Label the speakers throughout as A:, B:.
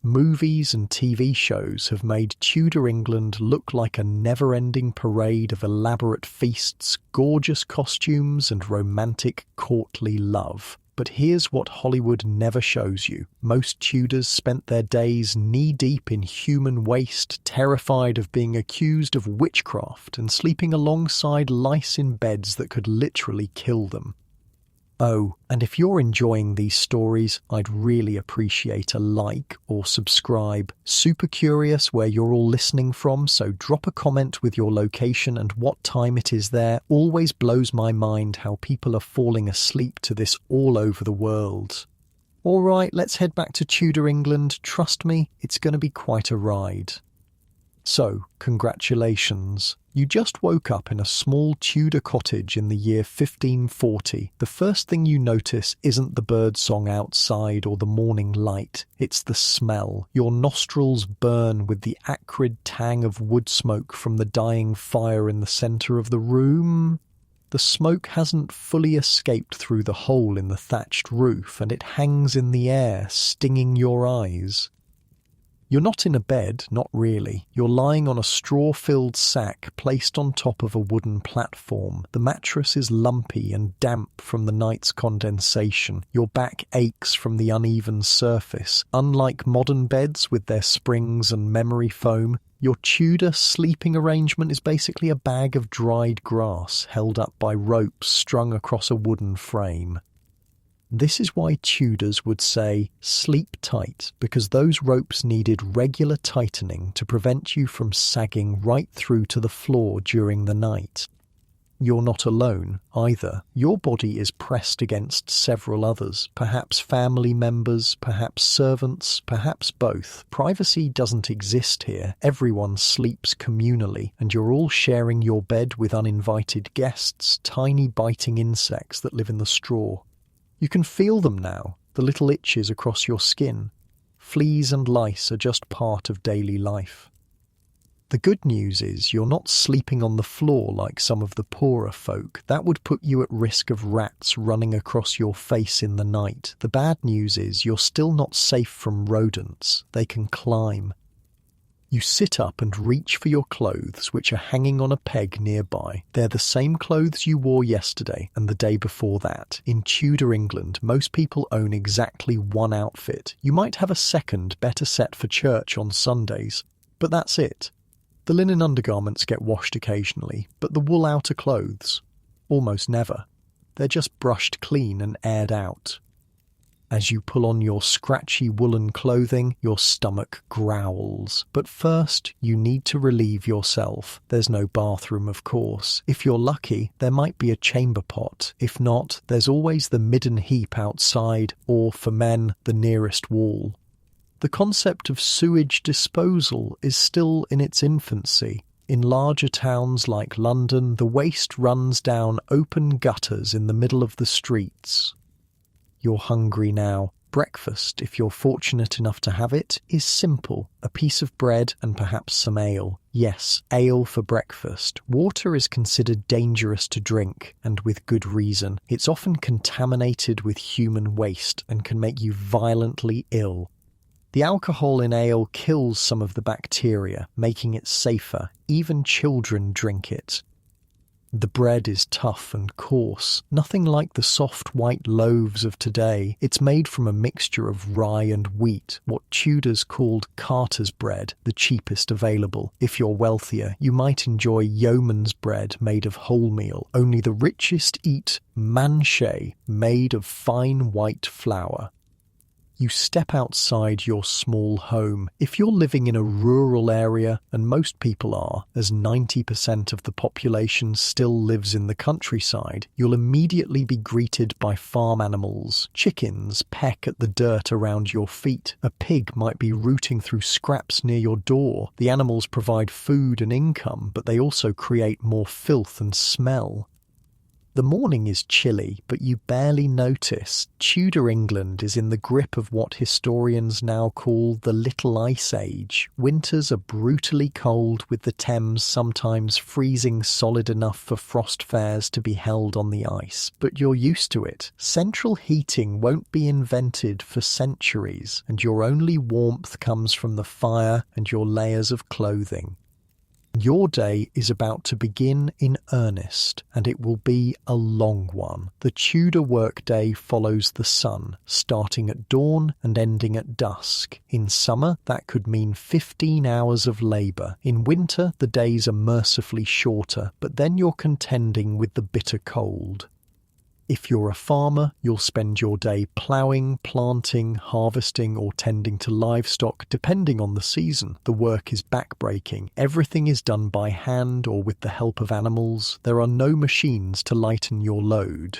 A: Movies and TV shows have made Tudor England look like a never-ending parade of elaborate feasts, gorgeous costumes, and romantic courtly love. But here's what Hollywood never shows you. Most Tudors spent their days knee-deep in human waste, terrified of being accused of witchcraft and sleeping alongside lice in beds that could literally kill them. Oh, and if you're enjoying these stories, I'd really appreciate a like or subscribe. Super curious where you're all listening from, so drop a comment with your location and what time it is there. Always blows my mind how people are falling asleep to this all over the world. All right, let's head back to Tudor England. Trust me, it's going to be quite a ride. So, congratulations. You just woke up in a small Tudor cottage in the year 1540. The first thing you notice isn't the bird song outside or the morning light. It's the smell. Your nostrils burn with the acrid tang of wood smoke from the dying fire in the centre of the room. The smoke hasn't fully escaped through the hole in the thatched roof, and it hangs in the air, stinging your eyes. You're not in a bed, not really. You're lying on a straw-filled sack placed on top of a wooden platform. The mattress is lumpy and damp from the night's condensation. Your back aches from the uneven surface. Unlike modern beds with their springs and memory foam, your Tudor sleeping arrangement is basically a bag of dried grass held up by ropes strung across a wooden frame. This is why Tudors would say, sleep tight, because those ropes needed regular tightening to prevent you from sagging right through to the floor during the night. You're not alone, either. Your body is pressed against several others, perhaps family members, perhaps servants, perhaps both. Privacy doesn't exist here. Everyone sleeps communally, and you're all sharing your bed with uninvited guests, tiny biting insects that live in the straw. You can feel them now, the little itches across your skin. Fleas and lice are just part of daily life. The good news is you're not sleeping on the floor like some of the poorer folk. That would put you at risk of rats running across your face in the night. The bad news is you're still not safe from rodents. They can climb. You sit up and reach for your clothes, which are hanging on a peg nearby. They're the same clothes you wore yesterday and the day before that. In Tudor England, most people own exactly one outfit. You might have a second, better set for church on Sundays, but that's it. The linen undergarments get washed occasionally, but the wool outer clothes, almost never. They're just brushed clean and aired out. As you pull on your scratchy woolen clothing, your stomach growls. But first, you need to relieve yourself. There's no bathroom, of course. If you're lucky, there might be a chamber pot. If not, there's always the midden heap outside, or, for men, the nearest wall. The concept of sewage disposal is still in its infancy. In larger towns like London, the waste runs down open gutters in the middle of the streets. You're hungry now. Breakfast, if you're fortunate enough to have it, is simple. A piece of bread and perhaps some ale. Yes, ale for breakfast. Water is considered dangerous to drink, and with good reason. It's often contaminated with human waste and can make you violently ill. The alcohol in ale kills some of the bacteria, making it safer. Even children drink it. The bread is tough and coarse, nothing like the soft white loaves of today. It's made from a mixture of rye and wheat, what Tudors called carter's bread, the cheapest available. If you're wealthier, you might enjoy yeoman's bread made of wholemeal. Only the richest eat manchet, made of fine white flour. You step outside your small home. If you're living in a rural area, and most people are, as 90% of the population still lives in the countryside, you'll immediately be greeted by farm animals. Chickens peck at the dirt around your feet. A pig might be rooting through scraps near your door. The animals provide food and income, but they also create more filth and smell. The morning is chilly, but you barely notice. Tudor England is in the grip of what historians now call the Little Ice Age. Winters are brutally cold, with the Thames sometimes freezing solid enough for frost fairs to be held on the ice. But you're used to it. Central heating won't be invented for centuries, and your only warmth comes from the fire and your layers of clothing. Your day is about to begin in earnest, and it will be a long one. The Tudor workday follows the sun, starting at dawn and ending at dusk. In summer, that could mean 15 hours of labour. In winter, the days are mercifully shorter, but then you're contending with the bitter cold. If you're a farmer, you'll spend your day ploughing, planting, harvesting, or tending to livestock, depending on the season. The work is backbreaking. Everything is done by hand or with the help of animals. There are no machines to lighten your load.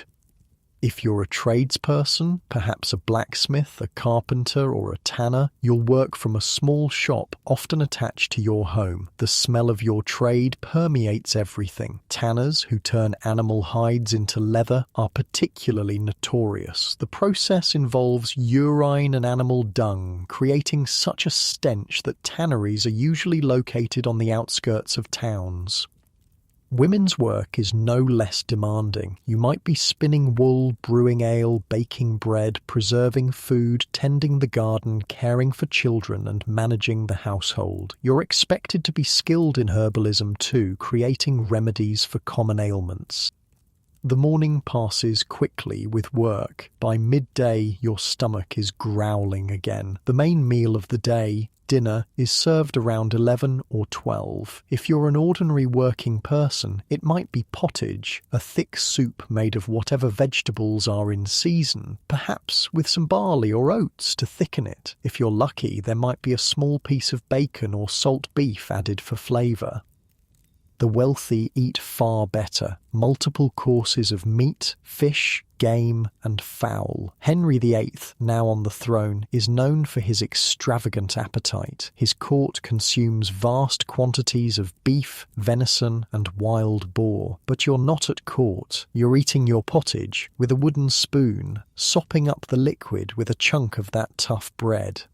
A: If you're a tradesperson, perhaps a blacksmith, a carpenter, or a tanner, you'll work from a small shop, often attached to your home. The smell of your trade permeates everything. Tanners, who turn animal hides into leather, are particularly notorious. The process involves urine and animal dung, creating such a stench that tanneries are usually located on the outskirts of towns. Women's work is no less demanding. You might be spinning wool, brewing ale, baking bread, preserving food, tending the garden, caring for children, and managing the household. You're expected to be skilled in herbalism too, creating remedies for common ailments. The morning passes quickly with work. By midday, your stomach is growling again. The main meal of the day, dinner, is served around 11 or 12. If you're an ordinary working person, it might be pottage, a thick soup made of whatever vegetables are in season, perhaps with some barley or oats to thicken it. If you're lucky, there might be a small piece of bacon or salt beef added for flavour. The wealthy eat far better. Multiple courses of meat, fish, game, and fowl. Henry VIII, now on the throne, is known for his extravagant appetite. His court consumes vast quantities of beef, venison, and wild boar. But you're not at court. You're eating your pottage with a wooden spoon, sopping up the liquid with a chunk of that tough bread.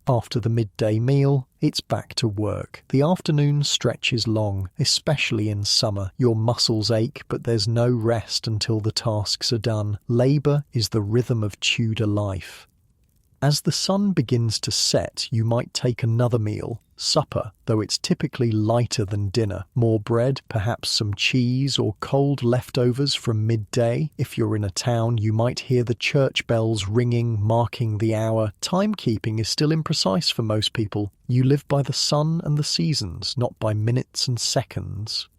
A: After the midday meal, it's back to work. The afternoon stretch is long, especially in summer. Your muscles ache, but there's no rest until the tasks are done. Labour is the rhythm of Tudor life. As the sun begins to set, you might take another meal, supper, though it's typically lighter than dinner. More bread, perhaps some cheese or cold leftovers from midday. If you're in a town, you might hear the church bells ringing, marking the hour. Timekeeping is still imprecise for most people. You live by the sun and the seasons, not by minutes and seconds.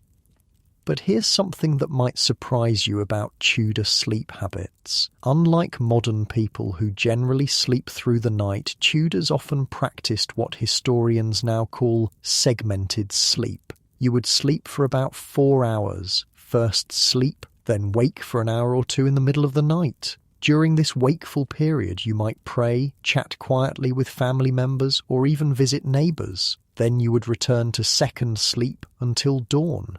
A: But here's something that might surprise you about Tudor sleep habits. Unlike modern people who generally sleep through the night, Tudors often practiced what historians now call segmented sleep. You would sleep for about 4 hours, first sleep, then wake for an hour or two in the middle of the night. During this wakeful period, you might pray, chat quietly with family members, or even visit neighbours. Then you would return to second sleep until dawn.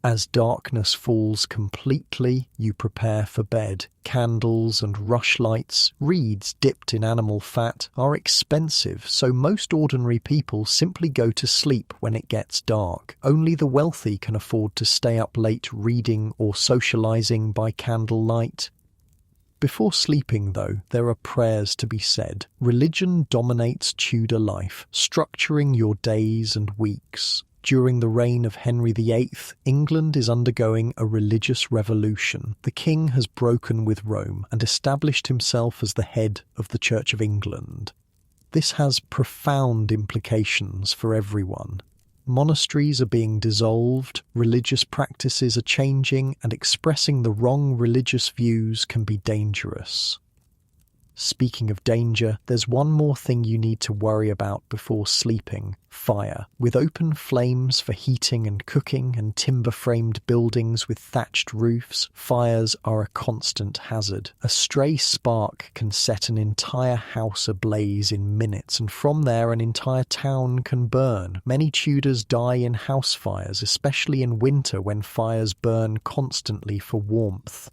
A: As darkness falls completely, you prepare for bed. Candles and rushlights, reeds dipped in animal fat, are expensive, so most ordinary people simply go to sleep when it gets dark. Only the wealthy can afford to stay up late reading or socialising by candlelight. Before sleeping, though, there are prayers to be said. Religion dominates Tudor life, structuring your days and weeks. During the reign of Henry VIII, England is undergoing a religious revolution. The king has broken with Rome and established himself as the head of the Church of England. This has profound implications for everyone. Monasteries are being dissolved, religious practices are changing, and expressing the wrong religious views can be dangerous. Speaking of danger, there's one more thing you need to worry about before sleeping: fire. With open flames for heating and cooking and timber-framed buildings with thatched roofs, fires are a constant hazard. A stray spark can set an entire house ablaze in minutes, and from there an entire town can burn. Many Tudors die in house fires, especially in winter when fires burn constantly for warmth.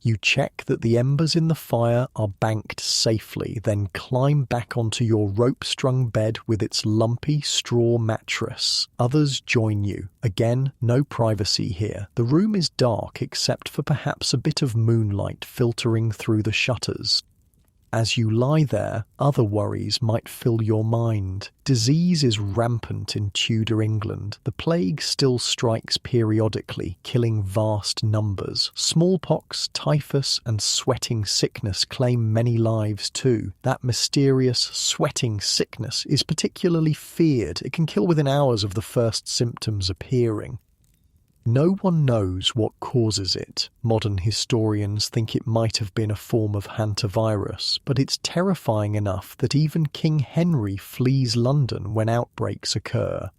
A: You check that the embers in the fire are banked safely, then climb back onto your rope-strung bed with its lumpy straw mattress. Others join you. Again, no privacy here. The room is dark except for perhaps a bit of moonlight filtering through the shutters. As you lie there, other worries might fill your mind. Disease is rampant in Tudor England. The plague still strikes periodically, killing vast numbers. Smallpox, typhus, and sweating sickness claim many lives too. That mysterious sweating sickness is particularly feared. It can kill within hours of the first symptoms appearing. No one knows what causes it. Modern historians think it might have been a form of hantavirus, but it's terrifying enough that even King Henry flees London when outbreaks occur.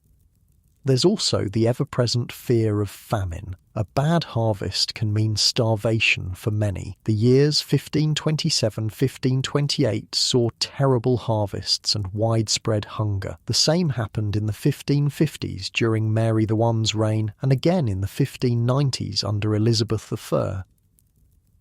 A: There's also the ever-present fear of famine. A bad harvest can mean starvation for many. The years 1527-1528 saw terrible harvests and widespread hunger. The same happened in the 1550s during Mary I's reign, and again in the 1590s under Elizabeth I.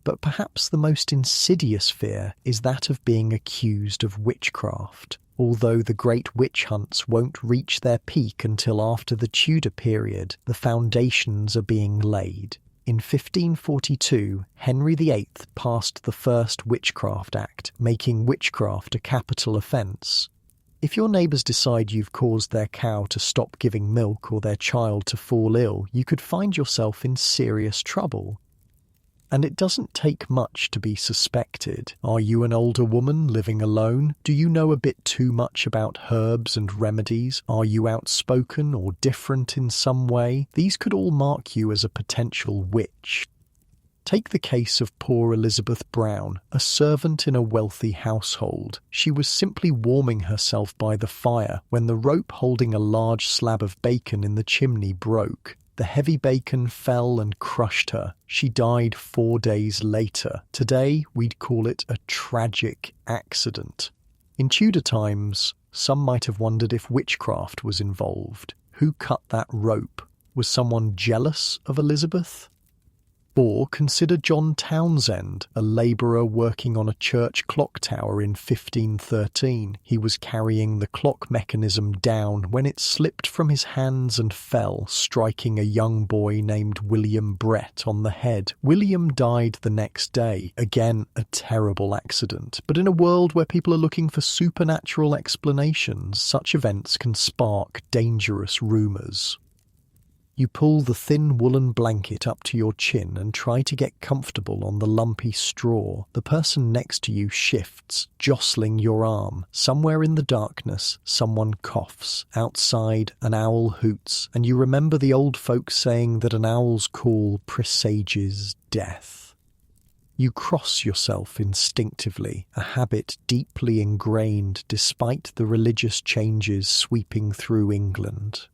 A: But perhaps the most insidious fear is that of being accused of witchcraft. Although the great witch hunts won't reach their peak until after the Tudor period, the foundations are being laid. In 1542, Henry VIII passed the first Witchcraft Act, making witchcraft a capital offence. If your neighbours decide you've caused their cow to stop giving milk or their child to fall ill, you could find yourself in serious trouble. And it doesn't take much to be suspected. Are you an older woman living alone? Do you know a bit too much about herbs and remedies? Are you outspoken or different in some way? These could all mark you as a potential witch. Take the case of poor Elizabeth Brown, a servant in a wealthy household. She was simply warming herself by the fire when the rope holding a large slab of bacon in the chimney broke. The heavy bacon fell and crushed her. She died 4 days later. Today, we'd call it a tragic accident. In Tudor times, some might have wondered if witchcraft was involved. Who cut that rope? Was someone jealous of Elizabeth? Or consider John Townsend, a labourer working on a church clock tower in 1513. He was carrying the clock mechanism down when it slipped from his hands and fell, striking a young boy named William Brett on the head. William died the next day. Again, a terrible accident. But in a world where people are looking for supernatural explanations, such events can spark dangerous rumours. You pull the thin woolen blanket up to your chin and try to get comfortable on the lumpy straw. The person next to you shifts, jostling your arm. Somewhere in the darkness, someone coughs. Outside, an owl hoots, and you remember the old folks saying that an owl's call presages death. You cross yourself instinctively, a habit deeply ingrained despite the religious changes sweeping through England.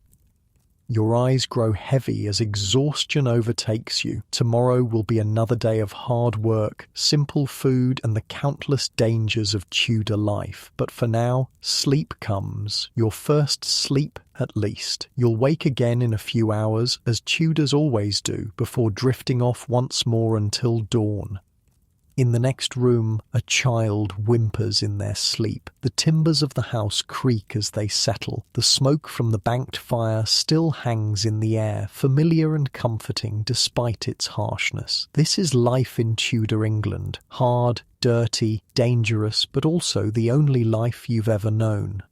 A: Your eyes grow heavy as exhaustion overtakes you. Tomorrow will be another day of hard work, simple food, and the countless dangers of Tudor life. But for now, sleep comes. Your first sleep, at least. You'll wake again in a few hours, as Tudors always do, before drifting off once more until dawn. In the next room, a child whimpers in their sleep. The timbers of the house creak as they settle. The smoke from the banked fire still hangs in the air, familiar and comforting despite its harshness. This is life in Tudor England. Hard, dirty, dangerous, but also the only life you've ever known.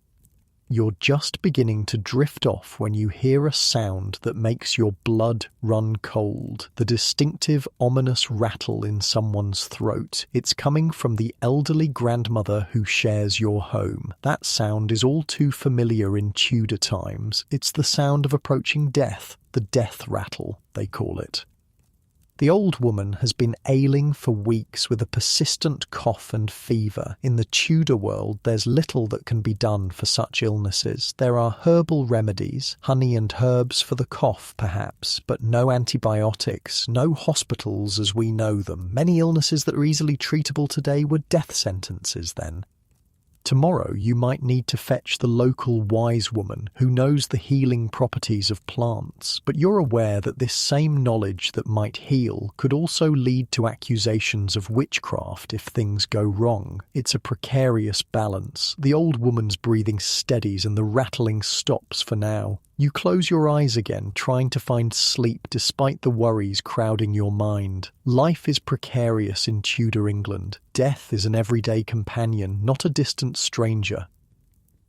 A: You're just beginning to drift off when you hear a sound that makes your blood run cold. The distinctive, ominous rattle in someone's throat. It's coming from the elderly grandmother who shares your home. That sound is all too familiar in Tudor times. It's the sound of approaching death. The death rattle, they call it. The old woman has been ailing for weeks with a persistent cough and fever. In the Tudor world, there's little that can be done for such illnesses. There are herbal remedies, honey and herbs for the cough perhaps, but no antibiotics, no hospitals as we know them. Many illnesses that are easily treatable today were death sentences then. Tomorrow you might need to fetch the local wise woman who knows the healing properties of plants, but you're aware that this same knowledge that might heal could also lead to accusations of witchcraft if things go wrong. It's a precarious balance. The old woman's breathing steadies and the rattling stops for now. You close your eyes again, trying to find sleep despite the worries crowding your mind. Life is precarious in Tudor England. Death is an everyday companion, not a distant stranger.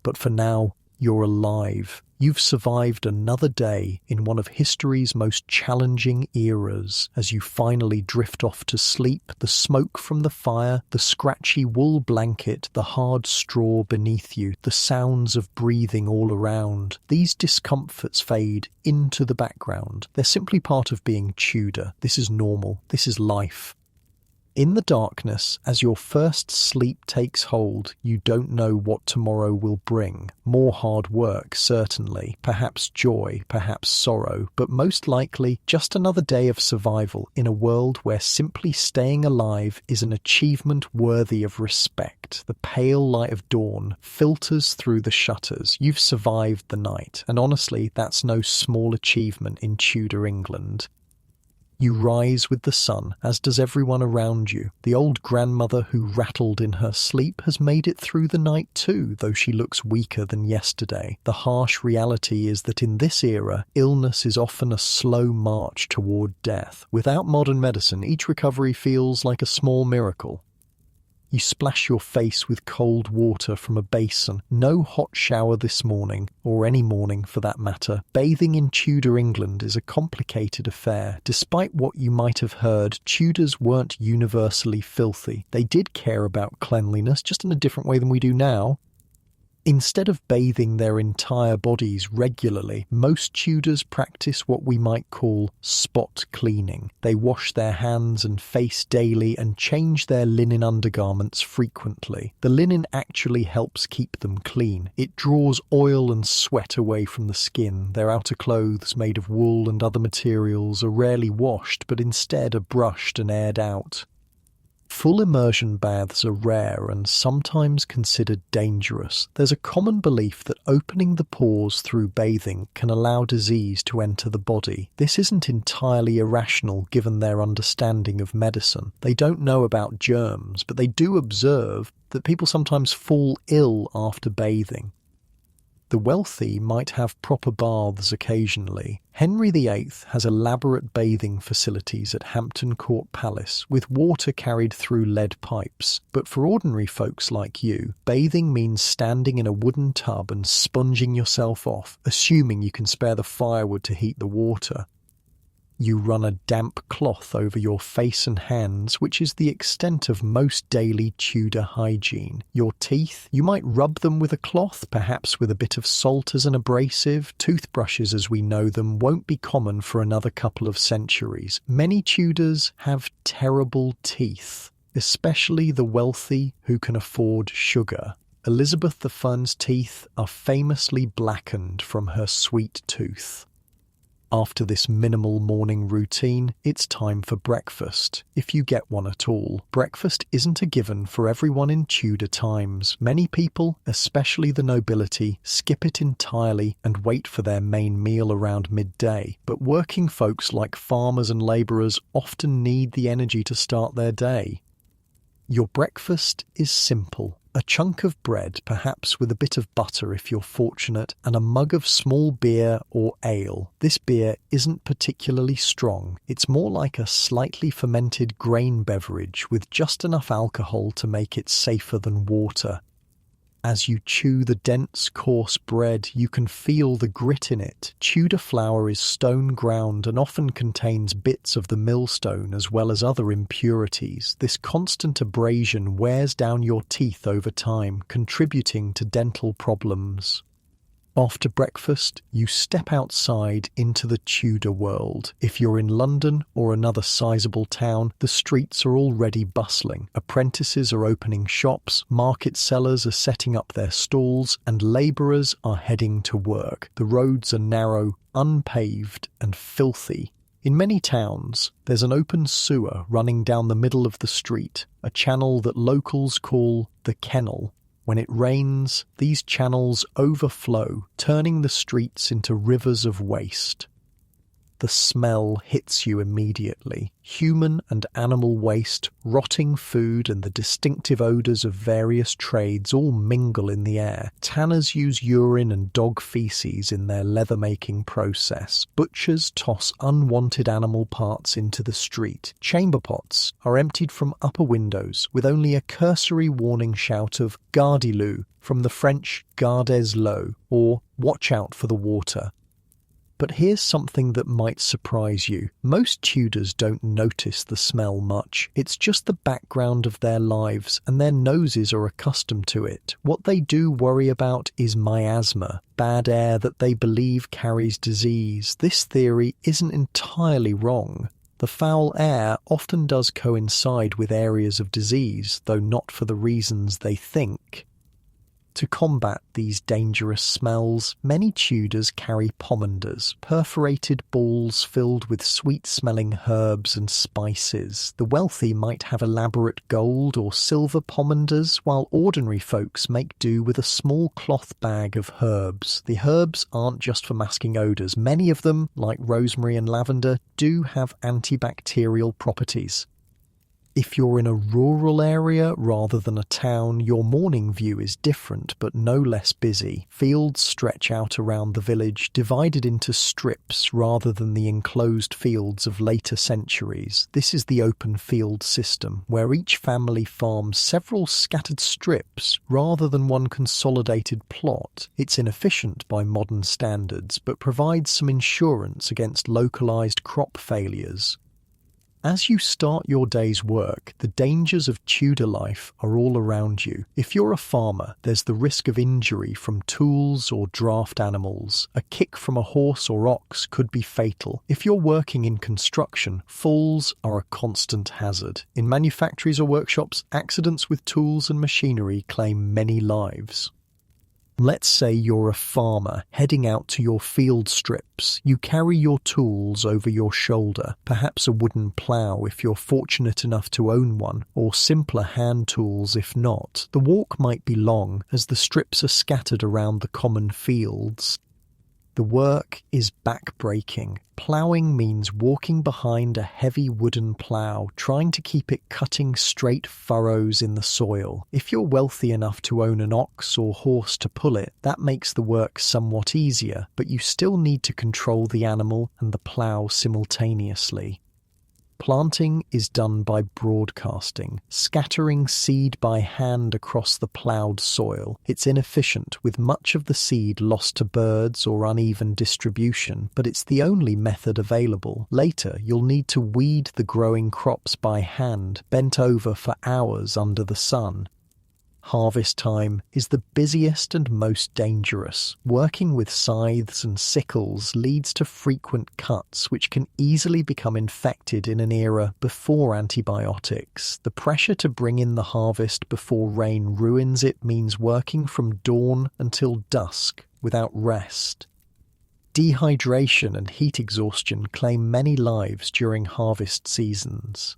A: But for now, you're alive. You've survived another day in one of history's most challenging eras. As you finally drift off to sleep, the smoke from the fire, the scratchy wool blanket, the hard straw beneath you, the sounds of breathing all around. These discomforts fade into the background. They're simply part of being Tudor. This is normal. This is life. In the darkness, as your first sleep takes hold, you don't know what tomorrow will bring. More hard work, certainly, perhaps joy, perhaps sorrow, but most likely just another day of survival in a world where simply staying alive is an achievement worthy of respect. The pale light of dawn filters through the shutters. You've survived the night, and honestly, that's no small achievement in Tudor England. You rise with the sun, as does everyone around you. The old grandmother who rattled in her sleep has made it through the night too, though she looks weaker than yesterday. The harsh reality is that in this era, illness is often a slow march toward death. Without modern medicine, each recovery feels like a small miracle. You splash your face with cold water from a basin. No hot shower this morning, or any morning for that matter. Bathing in Tudor England is a complicated affair. Despite what you might have heard, Tudors weren't universally filthy. They did care about cleanliness, just in a different way than we do now. Instead of bathing their entire bodies regularly, most Tudors practice what we might call spot cleaning. They wash their hands and face daily and change their linen undergarments frequently. The linen actually helps keep them clean. It draws oil and sweat away from the skin. Their outer clothes, made of wool and other materials, are rarely washed, but instead are brushed and aired out. Full immersion baths are rare and sometimes considered dangerous. There's a common belief that opening the pores through bathing can allow disease to enter the body. This isn't entirely irrational given their understanding of medicine. They don't know about germs, but they do observe that people sometimes fall ill after bathing. The wealthy might have proper baths occasionally. Henry VIII has elaborate bathing facilities at Hampton Court Palace, with water carried through lead pipes. But for ordinary folks like you, bathing means standing in a wooden tub and sponging yourself off, assuming you can spare the firewood to heat the water. You run a damp cloth over your face and hands, which is the extent of most daily Tudor hygiene. Your teeth, you might rub them with a cloth, perhaps with a bit of salt as an abrasive. Toothbrushes as we know them won't be common for another couple of centuries. Many Tudors have terrible teeth, especially the wealthy who can afford sugar. Elizabeth I's teeth are famously blackened from her sweet tooth. After this minimal morning routine, it's time for breakfast, if you get one at all. Breakfast isn't a given for everyone in Tudor times. Many people, especially the nobility, skip it entirely and wait for their main meal around midday. But working folks like farmers and labourers often need the energy to start their day. Your breakfast is simple. A chunk of bread, perhaps with a bit of butter if you're fortunate, and a mug of small beer or ale. This beer isn't particularly strong. It's more like a slightly fermented grain beverage with just enough alcohol to make it safer than water. As you chew the dense, coarse bread, you can feel the grit in it. Tudor flour is stone ground and often contains bits of the millstone as well as other impurities. This constant abrasion wears down your teeth over time, contributing to dental problems. After breakfast, you step outside into the Tudor world. If you're in London or another sizable town, the streets are already bustling. Apprentices are opening shops, market sellers are setting up their stalls, and labourers are heading to work. The roads are narrow, unpaved, and filthy. In many towns, there's an open sewer running down the middle of the street, a channel that locals call the kennel. When it rains, these channels overflow, turning the streets into rivers of waste. The smell hits you immediately. Human and animal waste, rotting food, and the distinctive odours of various trades all mingle in the air. Tanners use urine and dog feces in their leather-making process. Butchers toss unwanted animal parts into the street. Chamber pots are emptied from upper windows with only a cursory warning shout of "Gardez-le" from the French "Gardez l'eau" or "Watch out for the water." But here's something that might surprise you. Most Tudors don't notice the smell much. It's just the background of their lives, and their noses are accustomed to it. What they do worry about is miasma, bad air that they believe carries disease. This theory isn't entirely wrong. The foul air often does coincide with areas of disease, though not for the reasons they think. To combat these dangerous smells, many Tudors carry pomanders, perforated balls filled with sweet-smelling herbs and spices. The wealthy might have elaborate gold or silver pomanders, while ordinary folks make do with a small cloth bag of herbs. The herbs aren't just for masking odours. Many of them, like rosemary and lavender, do have antibacterial properties. If you're in a rural area rather than a town, your morning view is different but no less busy. Fields stretch out around the village, divided into strips rather than the enclosed fields of later centuries. This is the open field system, where each family farms several scattered strips rather than one consolidated plot. It's inefficient by modern standards, but provides some insurance against localized crop failures. As you start your day's work, the dangers of Tudor life are all around you. If you're a farmer, there's the risk of injury from tools or draft animals. A kick from a horse or ox could be fatal. If you're working in construction, falls are a constant hazard. In manufactories or workshops, accidents with tools and machinery claim many lives. Let's say you're a farmer heading out to your field strips. You carry your tools over your shoulder, perhaps a wooden plough if you're fortunate enough to own one, or simpler hand tools if not. The walk might be long, as the strips are scattered around the common fields. The work is back-breaking. Ploughing means walking behind a heavy wooden plough, trying to keep it cutting straight furrows in the soil. If you're wealthy enough to own an ox or horse to pull it, that makes the work somewhat easier, but you still need to control the animal and the plough simultaneously. Planting is done by broadcasting, scattering seed by hand across the ploughed soil. It's inefficient, with much of the seed lost to birds or uneven distribution, but it's the only method available. Later, you'll need to weed the growing crops by hand, bent over for hours under the sun. Harvest time is the busiest and most dangerous. Working with scythes and sickles leads to frequent cuts, which can easily become infected in an era before antibiotics. The pressure to bring in the harvest before rain ruins it means working from dawn until dusk without rest. Dehydration and heat exhaustion claim many lives during harvest seasons.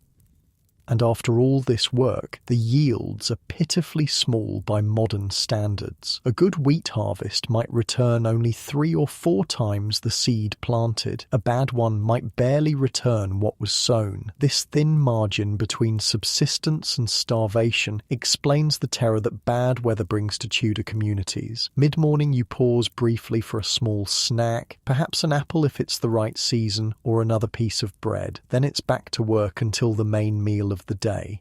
A: And after all this work, the yields are pitifully small by modern standards. A good wheat harvest might return only 3 or 4 times the seed planted. A bad one might barely return what was sown. This thin margin between subsistence and starvation explains the terror that bad weather brings to Tudor communities. Mid-morning you pause briefly for a small snack, perhaps an apple if it's the right season, or another piece of bread. Then it's back to work until the main meal of the day.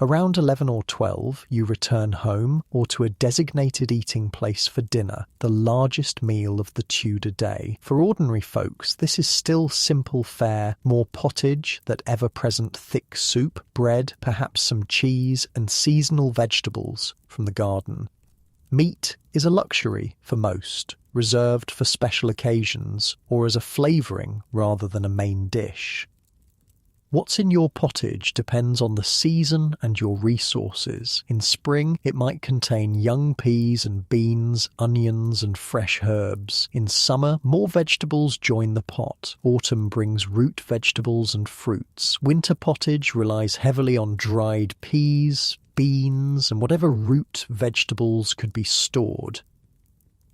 A: Around 11 or 12, you return home or to a designated eating place for dinner, the largest meal of the Tudor day. For ordinary folks, this is still simple fare, more pottage, that ever-present thick soup, bread, perhaps some cheese, and seasonal vegetables from the garden. Meat is a luxury for most, reserved for special occasions or as a flavouring rather than a main dish. What's in your pottage depends on the season and your resources. In spring, it might contain young peas and beans, onions and fresh herbs. In summer, more vegetables join the pot. Autumn brings root vegetables and fruits. Winter pottage relies heavily on dried peas, beans, and whatever root vegetables could be stored.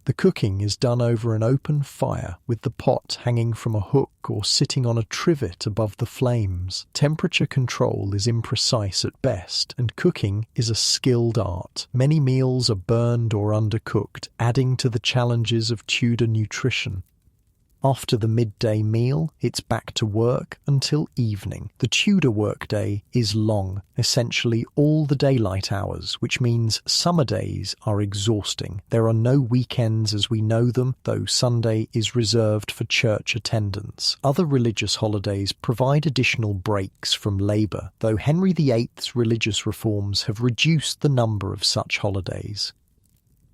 A: The cooking is done over an open fire, with the pot hanging from a hook or sitting on a trivet above the flames. Temperature control is imprecise at best, and cooking is a skilled art. Many meals are burned or undercooked, adding to the challenges of Tudor nutrition. After the midday meal, it's back to work until evening. The Tudor workday is long, essentially all the daylight hours, which means summer days are exhausting. There are no weekends as we know them, though Sunday is reserved for church attendance. Other religious holidays provide additional breaks from labour, though Henry VIII's religious reforms have reduced the number of such holidays.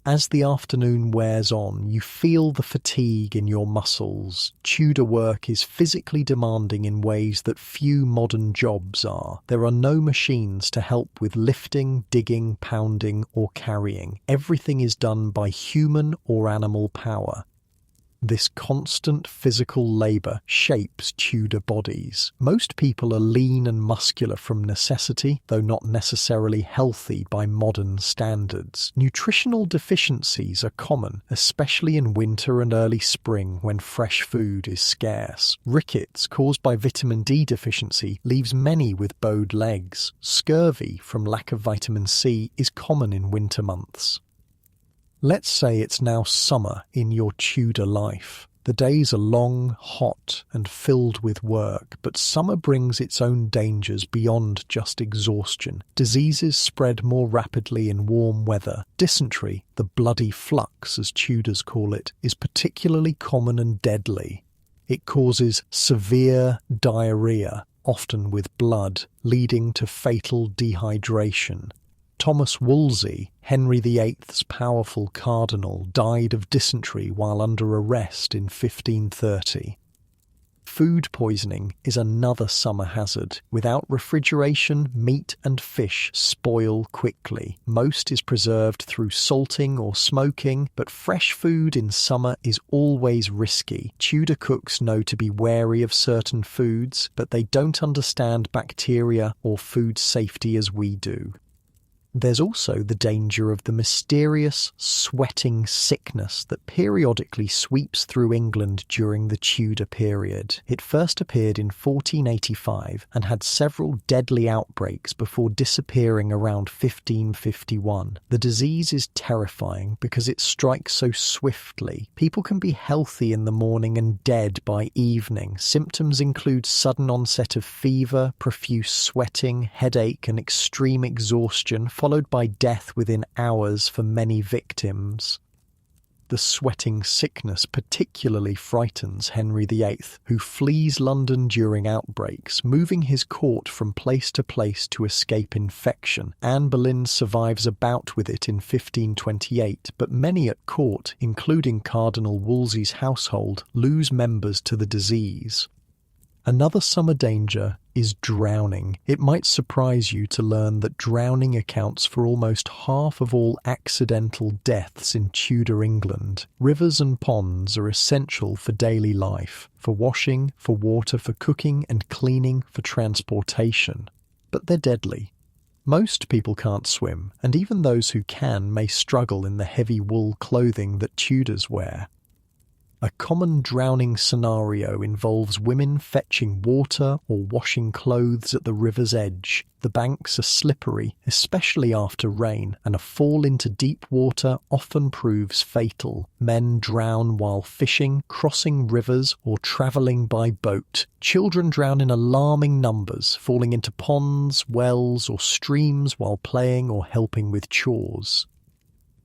A: As the afternoon wears on, you feel the fatigue in your muscles. Tudor work is physically demanding in ways that few modern jobs are. There are no machines to help with lifting, digging, pounding, or carrying. Everything is done by human or animal power. This constant physical labour shapes Tudor bodies. Most people are lean and muscular from necessity, though not necessarily healthy by modern standards. Nutritional deficiencies are common, especially in winter and early spring when fresh food is scarce. Rickets caused by vitamin D deficiency leaves many with bowed legs. Scurvy from lack of vitamin C is common in winter months. Let's say it's now summer in your Tudor life. The days are long, hot, and filled with work, but summer brings its own dangers beyond just exhaustion. Diseases spread more rapidly in warm weather. Dysentery, the bloody flux as Tudors call it, is particularly common and deadly. It causes severe diarrhoea, often with blood, leading to fatal dehydration. Thomas Wolsey, Henry VIII's powerful cardinal, died of dysentery while under arrest in 1530. Food poisoning is another summer hazard. Without refrigeration, meat and fish spoil quickly. Most is preserved through salting or smoking, but fresh food in summer is always risky. Tudor cooks know to be wary of certain foods, but they don't understand bacteria or food safety as we do. There's also the danger of the mysterious sweating sickness that periodically sweeps through England during the Tudor period. It first appeared in 1485 and had several deadly outbreaks before disappearing around 1551. The disease is terrifying because it strikes so swiftly. People can be healthy in the morning and dead by evening. Symptoms include sudden onset of fever, profuse sweating, headache, and extreme exhaustion, followed by death within hours for many victims. The sweating sickness particularly frightens Henry VIII, who flees London during outbreaks, moving his court from place to place to escape infection. Anne Boleyn survives a bout with it in 1528, but many at court, including Cardinal Wolsey's household, lose members to the disease. Another summer danger is drowning. It might surprise you to learn that drowning accounts for almost half of all accidental deaths in Tudor England. Rivers and ponds are essential for daily life, for washing, for water, for cooking and cleaning, for transportation. But they're deadly. Most people can't swim, and even those who can may struggle in the heavy wool clothing that Tudors wear. A common drowning scenario involves women fetching water or washing clothes at the river's edge. The banks are slippery, especially after rain, and a fall into deep water often proves fatal. Men drown while fishing, crossing rivers, or travelling by boat. Children drown in alarming numbers, falling into ponds, wells, or streams while playing or helping with chores.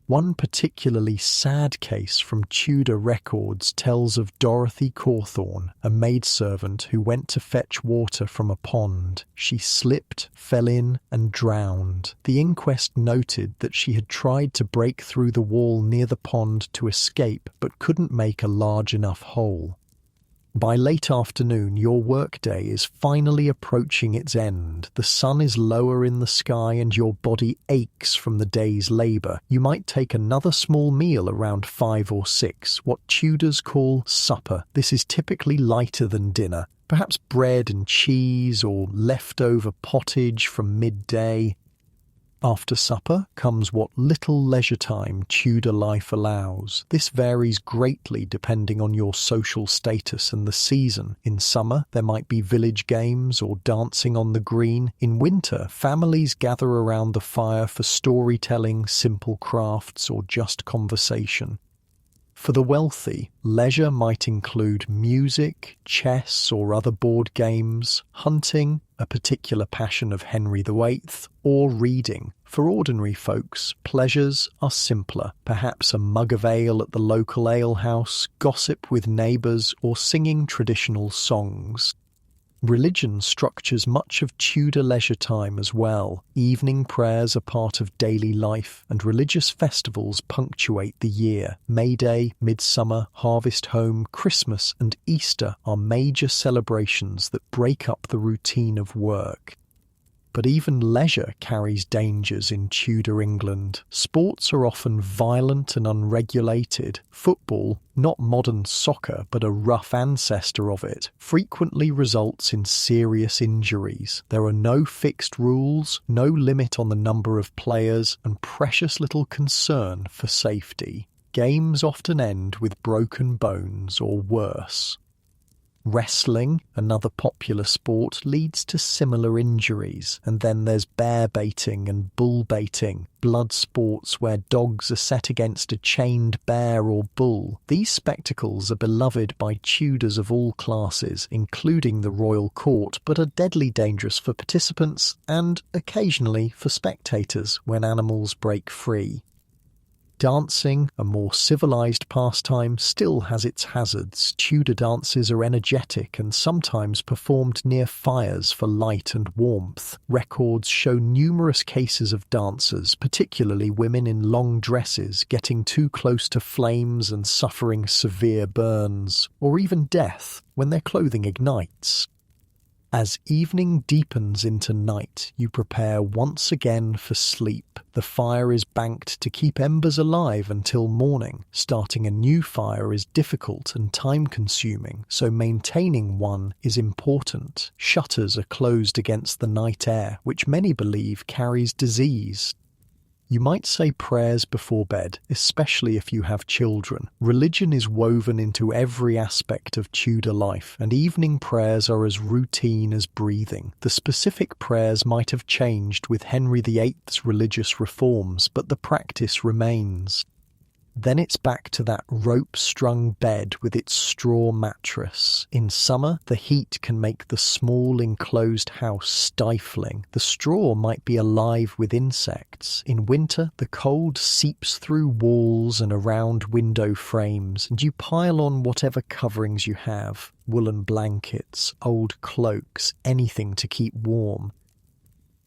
A: One particularly sad case from Tudor records tells of Dorothy Cawthorne, a maidservant who went to fetch water from a pond. She slipped, fell in, and drowned. The inquest noted that she had tried to break through the wall near the pond to escape, but couldn't make a large enough hole. By late afternoon, your workday is finally approaching its end. The sun is lower in the sky and your body aches from the day's labour. You might take another small meal around 5 or 6, what Tudors call supper. This is typically lighter than dinner, perhaps bread and cheese or leftover pottage from midday. After supper comes what little leisure time Tudor life allows. This varies greatly depending on your social status and the season. In summer, there might be village games or dancing on the green. In winter, families gather around the fire for storytelling, simple crafts, or just conversation. For the wealthy, leisure might include music, chess or other board games, hunting, a particular passion of Henry VIII, or reading. For ordinary folks, pleasures are simpler, perhaps a mug of ale at the local alehouse, gossip with neighbours, or singing traditional songs. Religion structures much of Tudor leisure time as well. Evening prayers are part of daily life, and religious festivals punctuate the year. May Day, Midsummer, Harvest Home, Christmas, and Easter are major celebrations that break up the routine of work. But even leisure carries dangers in Tudor England. Sports are often violent and unregulated. Football, not modern soccer but a rough ancestor of it, frequently results in serious injuries. There are no fixed rules, no limit on the number of players, and precious little concern for safety. Games often end with broken bones or worse. Wrestling, another popular sport, leads to similar injuries, and then there's bear baiting and bull baiting, blood sports where dogs are set against a chained bear or bull. These spectacles are beloved by Tudors of all classes, including the royal court, but are deadly dangerous for participants and, occasionally, for spectators when animals break free. Dancing, a more civilised pastime, still has its hazards. Tudor dances are energetic and sometimes performed near fires for light and warmth. Records show numerous cases of dancers, particularly women in long dresses, getting too close to flames and suffering severe burns, or even death when their clothing ignites. As evening deepens into night, you prepare once again for sleep. The fire is banked to keep embers alive until morning. Starting a new fire is difficult and time-consuming, so maintaining one is important. Shutters are closed against the night air, which many believe carries disease. You might say prayers before bed, especially if you have children. Religion is woven into every aspect of Tudor life, and evening prayers are as routine as breathing. The specific prayers might have changed with Henry VIII's religious reforms, but the practice remains. Then it's back to that rope-strung bed with its straw mattress. In summer, the heat can make the small enclosed house stifling. The straw might be alive with insects. In winter, the cold seeps through walls and around window frames, and you pile on whatever coverings you have. Woolen blankets, old cloaks, anything to keep warm.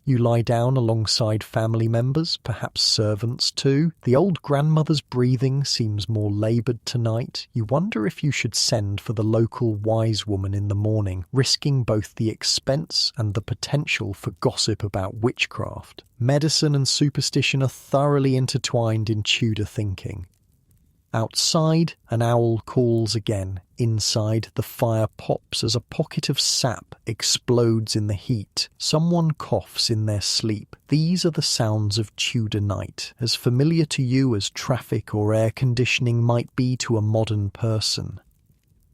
A: You lie down alongside family members, perhaps servants too. The old grandmother's breathing seems more laboured tonight. You wonder if you should send for the local wise woman in the morning, risking both the expense and the potential for gossip about witchcraft. Medicine and superstition are thoroughly intertwined in Tudor thinking. Outside, an owl calls again. Inside, the fire pops as a pocket of sap explodes in the heat. Someone coughs in their sleep. These are the sounds of Tudor night, as familiar to you as traffic or air conditioning might be to a modern person.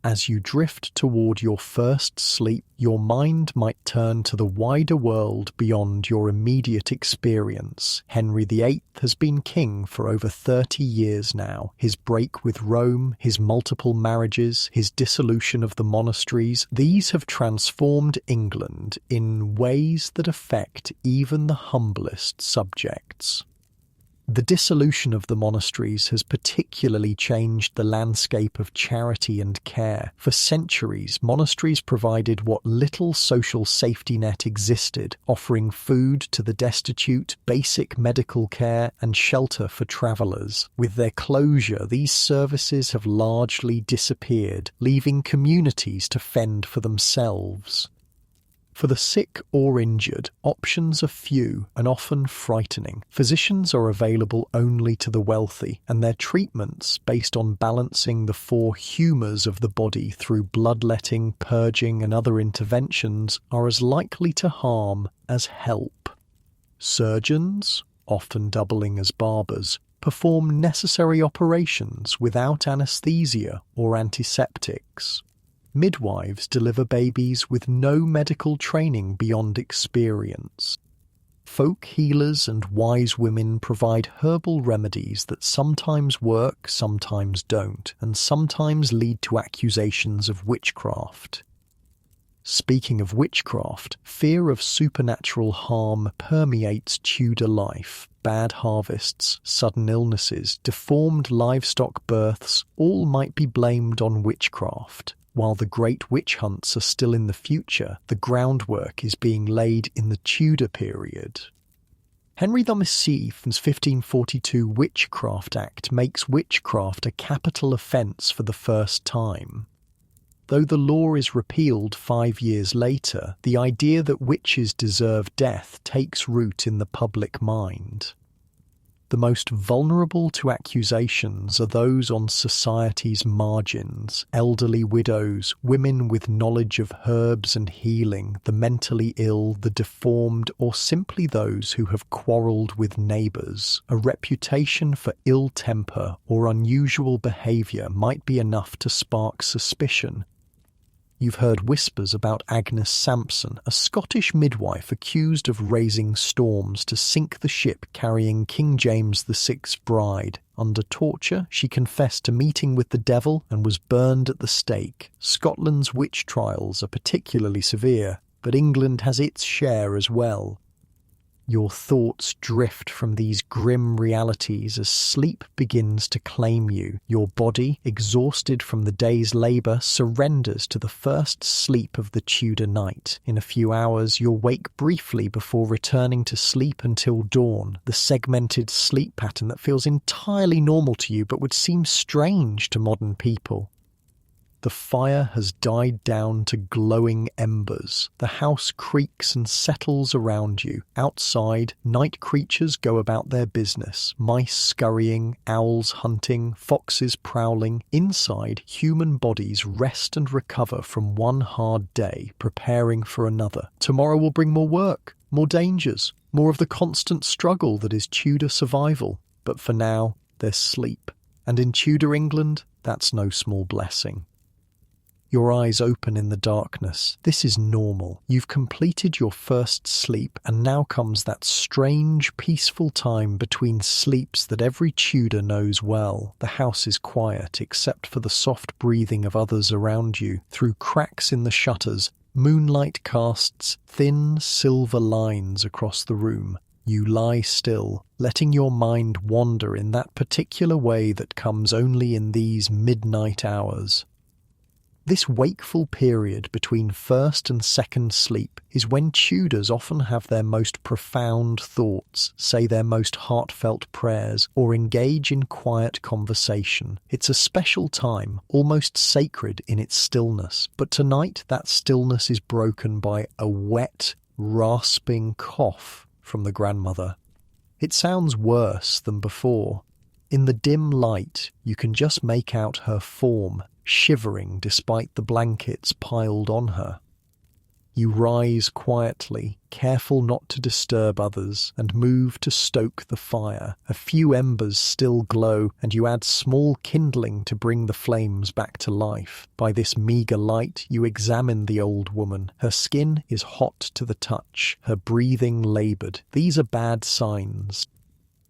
A: As you drift toward your first sleep, your mind might turn to the wider world beyond your immediate experience. Henry VIII has been king for over 30 years now. His break with Rome, his multiple marriages, his dissolution of the monasteries, these have transformed England in ways that affect even the humblest subjects. The dissolution of the monasteries has particularly changed the landscape of charity and care. For centuries, monasteries provided what little social safety net existed, offering food to the destitute, basic medical care, and shelter for travellers. With their closure, these services have largely disappeared, leaving communities to fend for themselves. For the sick or injured, options are few and often frightening. Physicians are available only to the wealthy, and their treatments, based on balancing the four humours of the body through bloodletting, purging and other interventions, are as likely to harm as help. Surgeons, often doubling as barbers, perform necessary operations without anaesthesia or antiseptics. Midwives deliver babies with no medical training beyond experience. Folk healers and wise women provide herbal remedies that sometimes work, sometimes don't, and sometimes lead to accusations of witchcraft. Speaking of witchcraft, fear of supernatural harm permeates Tudor life. Bad harvests, sudden illnesses, deformed livestock births, all might be blamed on witchcraft. While the great witch hunts are still in the future, the groundwork is being laid in the Tudor period. Henry VII's 1542 Witchcraft Act makes witchcraft a capital offence for the first time. Though the law is repealed 5 years later, the idea that witches deserve death takes root in the public mind. The most vulnerable to accusations are those on society's margins: elderly widows, women with knowledge of herbs and healing, the mentally ill, the deformed, or simply those who have quarrelled with neighbours. A reputation for ill temper or unusual behaviour might be enough to spark suspicion. You've heard whispers about Agnes Sampson, a Scottish midwife accused of raising storms to sink the ship carrying King James VI's bride. Under torture, she confessed to meeting with the devil and was burned at the stake. Scotland's witch trials are particularly severe, but England has its share as well. Your thoughts drift from these grim realities as sleep begins to claim you. Your body, exhausted from the day's labour, surrenders to the first sleep of the Tudor night. In a few hours, you'll wake briefly before returning to sleep until dawn, the segmented sleep pattern that feels entirely normal to you but would seem strange to modern people. The fire has died down to glowing embers. The house creaks and settles around you. Outside, night creatures go about their business. Mice scurrying, owls hunting, foxes prowling. Inside, human bodies rest and recover from one hard day, preparing for another. Tomorrow will bring more work, more dangers, more of the constant struggle that is Tudor survival. But for now, there's sleep. And in Tudor England, that's no small blessing. Your eyes open in the darkness. This is normal. You've completed your first sleep, and now comes that strange, peaceful time between sleeps that every Tudor knows well. The house is quiet, except for the soft breathing of others around you. Through cracks in the shutters, moonlight casts thin, silver lines across the room. You lie still, letting your mind wander in that particular way that comes only in these midnight hours. This wakeful period between first and second sleep is when Tudors often have their most profound thoughts, say their most heartfelt prayers, or engage in quiet conversation. It's a special time, almost sacred in its stillness, but tonight that stillness is broken by a wet, rasping cough from the grandmother. It sounds worse than before. In the dim light, you can just make out her form, shivering despite the blankets piled on her. You rise quietly, careful not to disturb others, and move to stoke the fire. A few embers still glow, and you add small kindling to bring the flames back to life. By this meagre light, you examine the old woman. Her skin is hot to the touch, her breathing laboured. These are bad signs.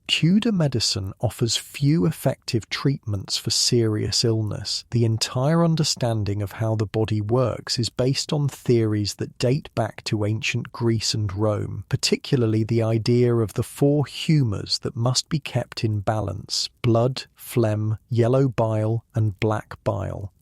A: Tudor medicine offers few effective treatments for serious illness. The entire understanding of how the body works is based on theories that date back to ancient Greece and Rome, particularly the idea of the four humours that must be kept in balance: blood, phlegm, yellow bile, and black bile.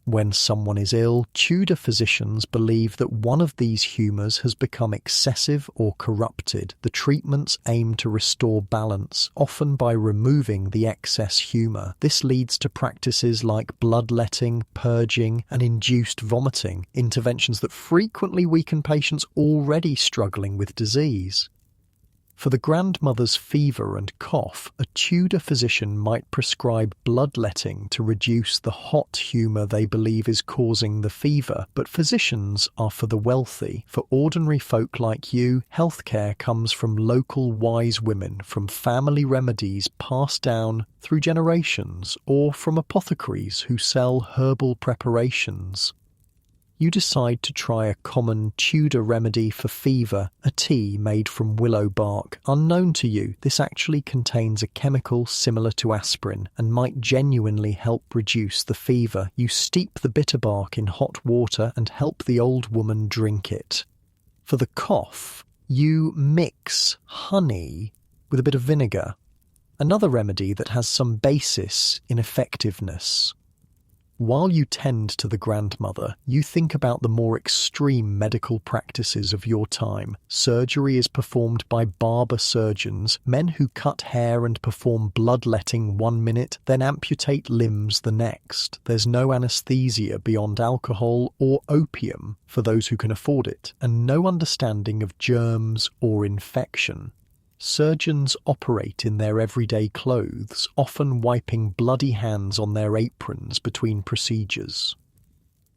A: When someone is ill, Tudor physicians believe that one of these humours has become excessive or corrupted. The treatments aim to restore balance, often by removing the excess humour. This leads to practices like bloodletting, purging, and induced vomiting, interventions that frequently weaken patients already struggling with disease. For the grandmother's fever and cough, a Tudor physician might prescribe bloodletting to reduce the hot humour they believe is causing the fever, but physicians are for the wealthy. For ordinary folk like you, healthcare comes from local wise women, from family remedies passed down through generations, or from apothecaries who sell herbal preparations. You decide to try a common Tudor remedy for fever, a tea made from willow bark. Unknown to you, this actually contains a chemical similar to aspirin and might genuinely help reduce the fever. You steep the bitter bark in hot water and help the old woman drink it. For the cough, you mix honey with a bit of vinegar, another remedy that has some basis in effectiveness. While you tend to the grandmother, you think about the more extreme medical practices of your time. Surgery is performed by barber surgeons, men who cut hair and perform bloodletting 1 minute, then amputate limbs the next. There's no anesthesia beyond alcohol or opium for those who can afford it, and no understanding of germs or infection. Surgeons operate in their everyday clothes, often wiping bloody hands on their aprons between procedures.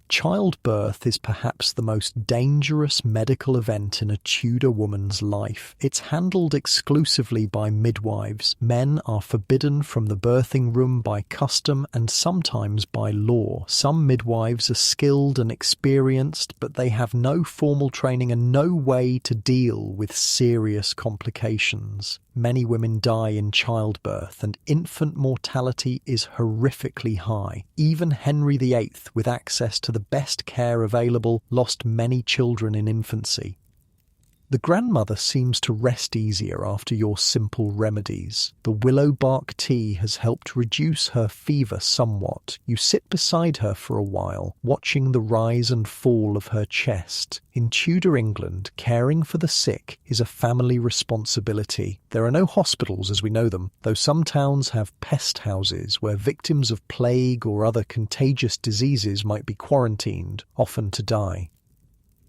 A: Childbirth is perhaps the most dangerous medical event in a Tudor woman's life. It's handled exclusively by midwives. Men are forbidden from the birthing room by custom and sometimes by law. Some midwives are skilled and experienced, but they have no formal training and no way to deal with serious complications. Many women die in childbirth, and infant mortality is horrifically high. Even Henry VIII, with access to the best care available, lost many children in infancy. The grandmother seems to rest easier after your simple remedies. The willow bark tea has helped reduce her fever somewhat. You sit beside her for a while, watching the rise and fall of her chest. In Tudor England, caring for the sick is a family responsibility. There are no hospitals as we know them, though some towns have pest houses where victims of plague or other contagious diseases might be quarantined, often to die.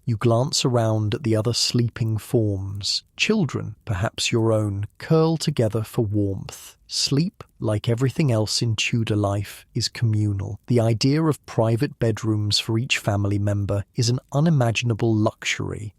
A: You glance around at the other sleeping forms. Children, perhaps your own, curl together for warmth. Sleep, like everything else in Tudor life, is communal. The idea of private bedrooms for each family member is an unimaginable luxury.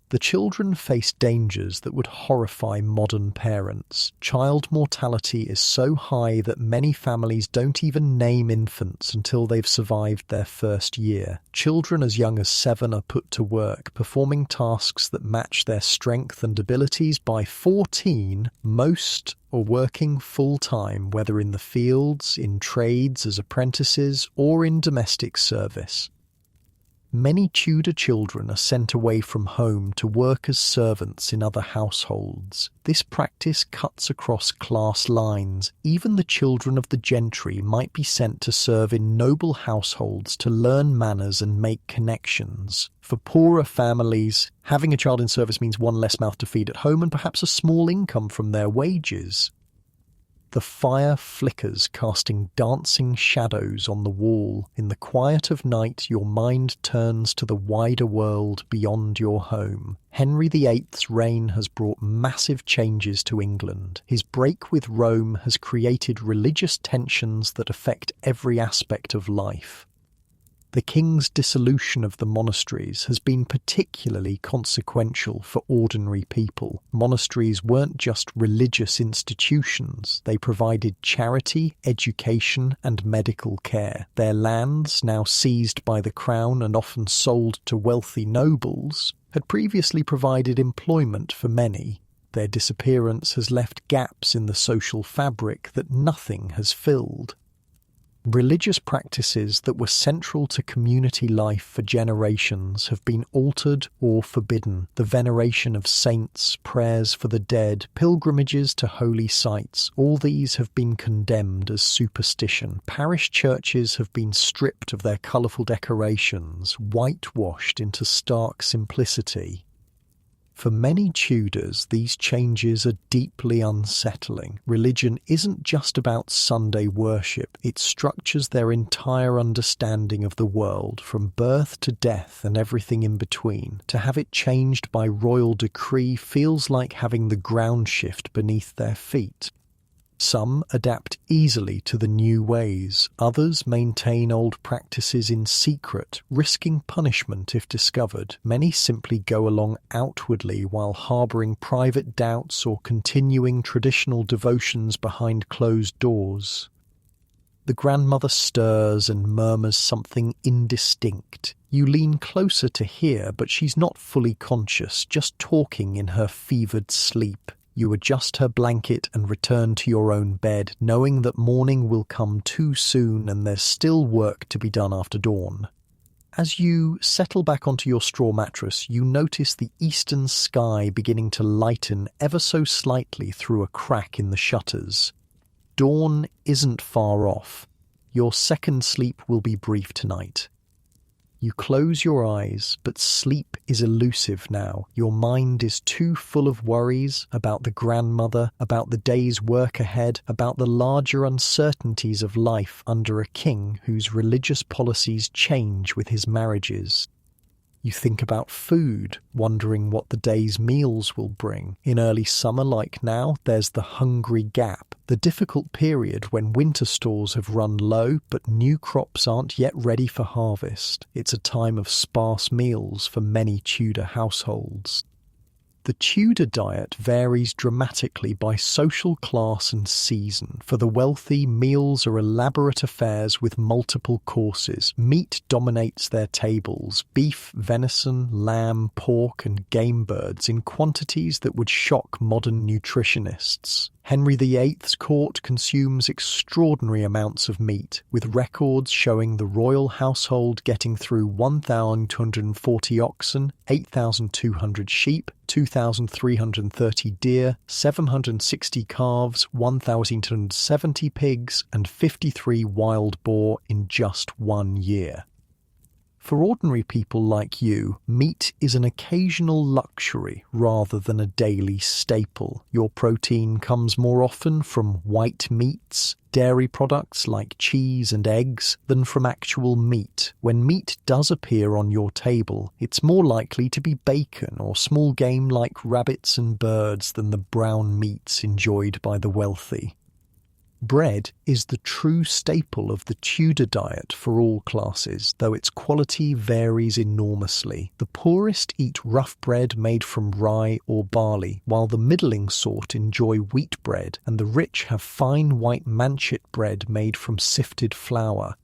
A: The children face dangers that would horrify modern parents. Child mortality is so high that many families don't even name infants until they've survived their first year. Children as young as 7 are put to work, performing tasks that match their strength and abilities. By 14, most are working full-time, whether in the fields, in trades as apprentices, or in domestic service. Many Tudor children are sent away from home to work as servants in other households. This practice cuts across class lines. Even the children of the gentry might be sent to serve in noble households to learn manners and make connections. For poorer families, having a child in service means one less mouth to feed at home and perhaps a small income from their wages. The fire flickers, casting dancing shadows on the wall. In the quiet of night, your mind turns to the wider world beyond your home. Henry VIII's reign has brought massive changes to England. His break with Rome has created religious tensions that affect every aspect of life. The king's dissolution of the monasteries has been particularly consequential for ordinary people. Monasteries weren't just religious institutions, they provided charity, education, and medical care. Their lands, now seized by the crown and often sold to wealthy nobles, had previously provided employment for many. their disappearance has left gaps in the social fabric that nothing has filled. Religious practices that were central to community life for generations have been altered or forbidden. The veneration of saints, prayers for the dead, pilgrimages to holy sites, all these have been condemned as superstition. Parish churches have been stripped of their colourful decorations, whitewashed into stark simplicity. For many Tudors, these changes are deeply unsettling. Religion isn't just about Sunday worship, it structures their entire understanding of the world, from birth to death and everything in between. To have it changed by royal decree feels like having the ground shift beneath their feet. Some adapt easily to the new ways, others maintain old practices in secret, risking punishment if discovered. Many simply go along outwardly while harbouring private doubts or continuing traditional devotions behind closed doors. The grandmother stirs and murmurs something indistinct. You lean closer to hear, but she's not fully conscious, just talking in her fevered sleep. You adjust her blanket and return to your own bed, knowing that morning will come too soon and there's still work to be done after dawn. As you settle back onto your straw mattress, you notice the eastern sky beginning to lighten ever so slightly through a crack in the shutters. Dawn isn't far off. Your second sleep will be brief tonight. You close your eyes, but sleep is elusive now. Your mind is too full of worries about the grandmother, about the day's work ahead, about the larger uncertainties of life under a king whose religious policies change with his marriages. You think about food, wondering what the day's meals will bring. In early summer like now, there's the hungry gap, the difficult period when winter stores have run low but new crops aren't yet ready for harvest. It's a time of sparse meals for many Tudor households. The Tudor diet varies dramatically by social class and season. For the wealthy, meals are elaborate affairs with multiple courses. Meat dominates their tables: beef, venison, lamb, pork, and game birds in quantities that would shock modern nutritionists. Henry VIII's court consumes extraordinary amounts of meat, with records showing the royal household getting through 1,240 oxen, 8,200 sheep, 2,330 deer, 760 calves, 1,270 pigs, and 53 wild boar in just 1 year. For ordinary people like you, meat is an occasional luxury rather than a daily staple. Your protein comes more often from white meats, dairy products like cheese and eggs, than from actual meat. When meat does appear on your table, it's more likely to be bacon or small game like rabbits and birds than the brown meats enjoyed by the wealthy. Bread is the true staple of the Tudor diet for all classes, though its quality varies enormously. The poorest eat rough bread made from rye or barley, while the middling sort enjoy wheat bread, and the rich have fine white manchet bread made from sifted flour.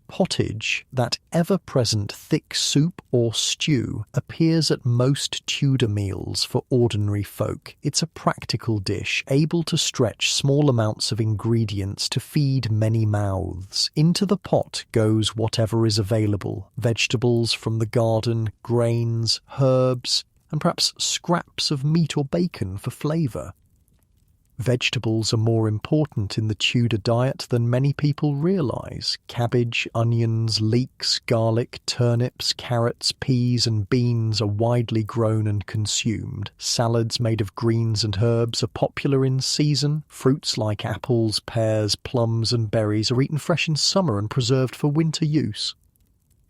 A: Pottage, that ever-present thick soup or stew, appears at most Tudor meals for ordinary folk. It's a practical dish, able to stretch small amounts of ingredients to feed many mouths. Into the pot goes whatever is available: vegetables from the garden, grains, herbs, and perhaps scraps of meat or bacon for flavour. Vegetables are more important in the Tudor diet than many people realise. Cabbage, onions, leeks, garlic, turnips, carrots, peas and beans are widely grown and consumed. Salads made of greens and herbs are popular in season. Fruits like apples, pears, plums and berries are eaten fresh in summer and preserved for winter use.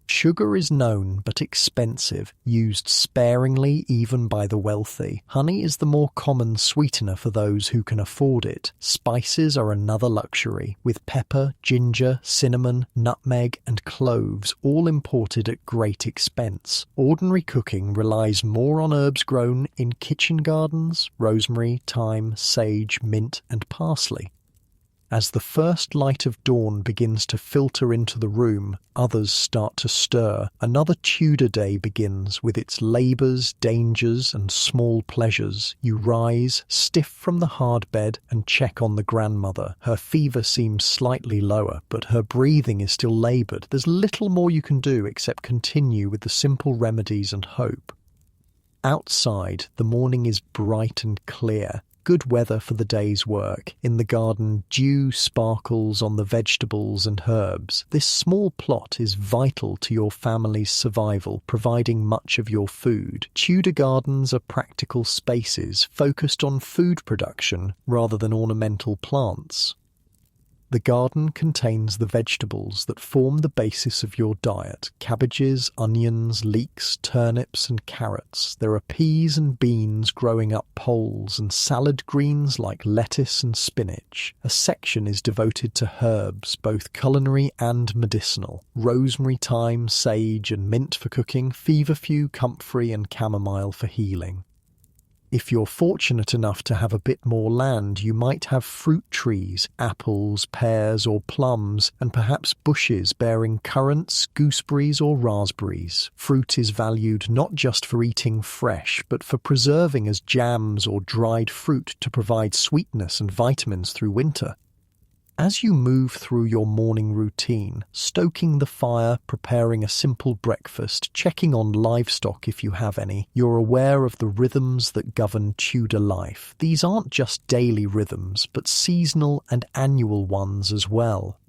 A: Sugar is known but expensive, used sparingly even by the wealthy. Honey is the more common sweetener for those who can afford it. Spices are another luxury, with pepper, ginger, cinnamon, nutmeg and cloves all imported at great expense. Ordinary cooking relies more on herbs grown in kitchen gardens: rosemary, thyme, sage, mint and parsley. As the first light of dawn begins to filter into the room, others start to stir. Another Tudor day begins with its labours, dangers, and small pleasures. You rise, stiff from the hard bed, and check on the grandmother. Her fever seems slightly lower, but her breathing is still laboured. There's little more you can do except continue with the simple remedies and hope. Outside, the morning is bright and clear. Good weather for the day's work. In the garden, dew sparkles on the vegetables and herbs. This small plot is vital to your family's survival, providing much of your food. Tudor gardens are practical spaces focused on food production rather than ornamental plants. The garden contains the vegetables that form the basis of your diet: cabbages, onions, leeks, turnips and carrots. There are peas and beans growing up poles and salad greens like lettuce and spinach. A section is devoted to herbs, both culinary and medicinal: rosemary, thyme, sage and mint for cooking, feverfew, comfrey and chamomile for healing. If you're fortunate enough to have a bit more land, you might have fruit trees, apples, pears or plums, and perhaps bushes bearing currants, gooseberries or raspberries. Fruit is valued not just for eating fresh, but for preserving as jams or dried fruit to provide sweetness and vitamins through winter. As you move through your morning routine, stoking the fire, preparing a simple breakfast, checking on livestock if you have any, you're aware of the rhythms that govern Tudor life. These aren't just daily rhythms, but seasonal and annual ones as well.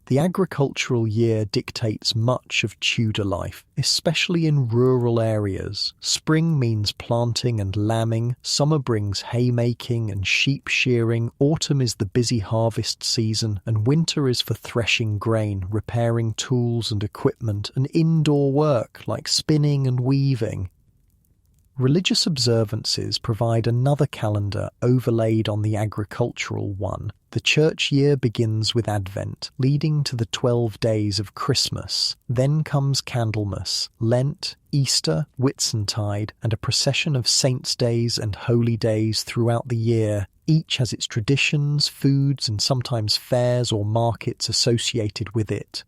A: The agricultural year dictates much of Tudor life, especially in rural areas. Spring means planting and lambing, summer brings haymaking and sheep shearing, autumn is the busy harvest season, and winter is for threshing grain, repairing tools and equipment, and indoor work like spinning and weaving. Religious observances provide another calendar overlaid on the agricultural one. The church year begins with Advent, leading to the 12 days of Christmas. Then comes Candlemas, Lent, Easter, Whitsuntide, and a procession of saints' days and holy days throughout the year. Each has its traditions, foods, and sometimes fairs or markets associated with it.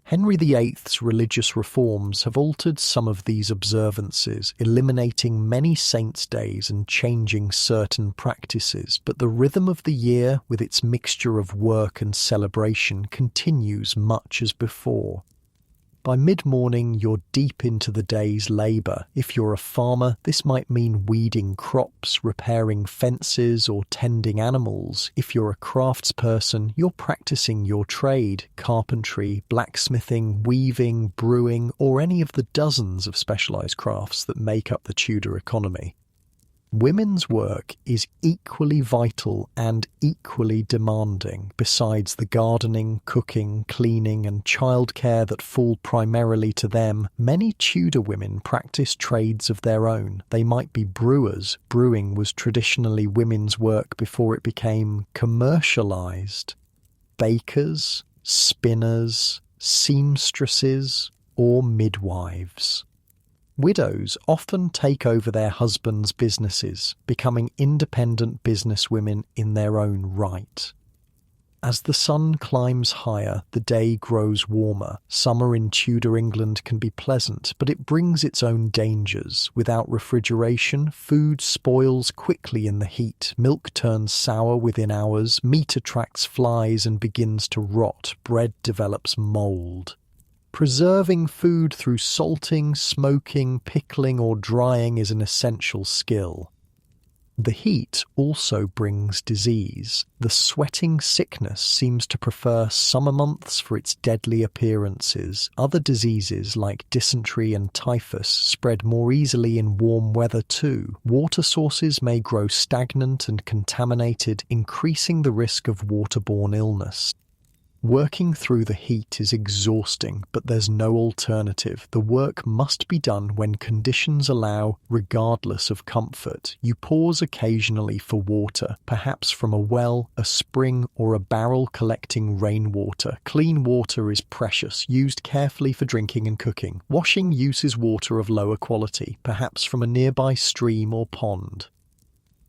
A: Henry VIII's religious reforms have altered some of these observances, eliminating many saints' days and changing certain practices, but the rhythm of the year, with its mixture of work and celebration, continues much as before. By mid-morning, you're deep into the day's labour. If you're a farmer, this might mean weeding crops, repairing fences, or tending animals. If you're a craftsperson, you're practising your trade: carpentry, blacksmithing, weaving, brewing, or any of the dozens of specialised crafts that make up the Tudor economy. Women's work is equally vital and equally demanding. Besides the gardening, cooking, cleaning and childcare that fall primarily to them, many Tudor women practice trades of their own. They might be brewers. Brewing was traditionally women's work before it became commercialised. Bakers, spinners, seamstresses, or midwives. Widows often take over their husbands' businesses, becoming independent businesswomen in their own right. As the sun climbs higher, the day grows warmer. Summer in Tudor England can be pleasant, but it brings its own dangers. Without refrigeration, food spoils quickly in the heat. Milk turns sour within hours, meat attracts flies and begins to rot. Bread develops mould. Preserving food through salting, smoking, pickling or drying is an essential skill. The heat also brings disease. The sweating sickness seems to prefer summer months for its deadly appearances. Other diseases like dysentery and typhus spread more easily in warm weather too. Water sources may grow stagnant and contaminated, increasing the risk of waterborne illness. Working through the heat is exhausting, but there's no alternative. The work must be done when conditions allow, regardless of comfort. You pause occasionally for water, perhaps from a well, a spring, or a barrel collecting rainwater. Clean water is precious, used carefully for drinking and cooking. Washing uses water of lower quality, perhaps from a nearby stream or pond.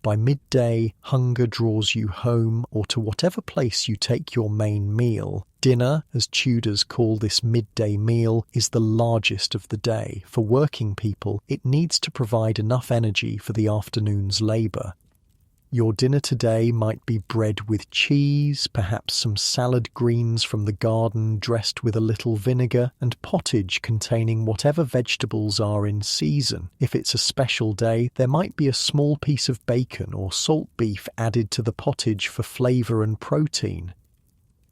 A: By midday, hunger draws you home or to whatever place you take your main meal. Dinner, as Tudors call this midday meal, is the largest of the day. For working people, it needs to provide enough energy for the afternoon's labour. Your dinner today might be bread with cheese, perhaps some salad greens from the garden dressed with a little vinegar, and pottage containing whatever vegetables are in season. If it's a special day, there might be a small piece of bacon or salt beef added to the pottage for flavour and protein.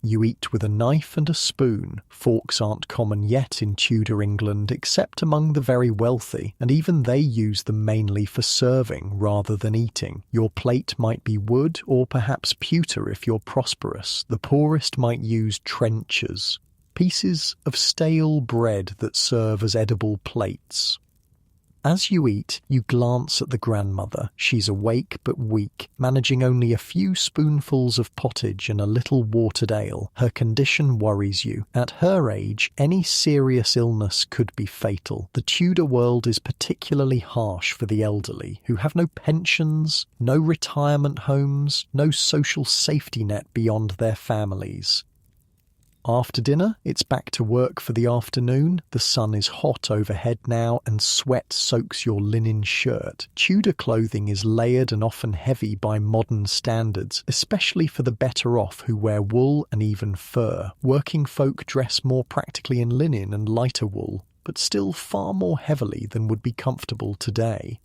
A: You eat with a knife and a spoon. Forks aren't common yet in Tudor England, except among the very wealthy, and even they use them mainly for serving rather than eating. Your plate might be wood or perhaps pewter if you're prosperous. The poorest might use trenchers, pieces of stale bread that serve as edible plates. As you eat, you glance at the grandmother. She's awake but weak, managing only a few spoonfuls of pottage and a little watered ale. Her condition worries you. At her age, any serious illness could be fatal. The Tudor world is particularly harsh for the elderly, who have no pensions, no retirement homes, no social safety net beyond their families. After dinner, it's back to work for the afternoon. The sun is hot overhead now, and sweat soaks your linen shirt. Tudor clothing is layered and often heavy by modern standards, especially for the better off who wear wool and even fur. Working folk dress more practically in linen and lighter wool, but still far more heavily than would be comfortable today.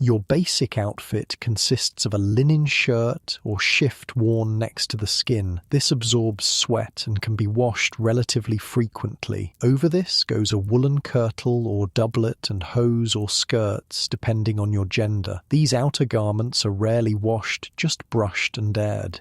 A: Your basic outfit consists of a linen shirt or shift worn next to the skin. This absorbs sweat and can be washed relatively frequently. Over this goes a woolen kirtle or doublet and hose or skirts, depending on your gender. These outer garments are rarely washed, just brushed and aired.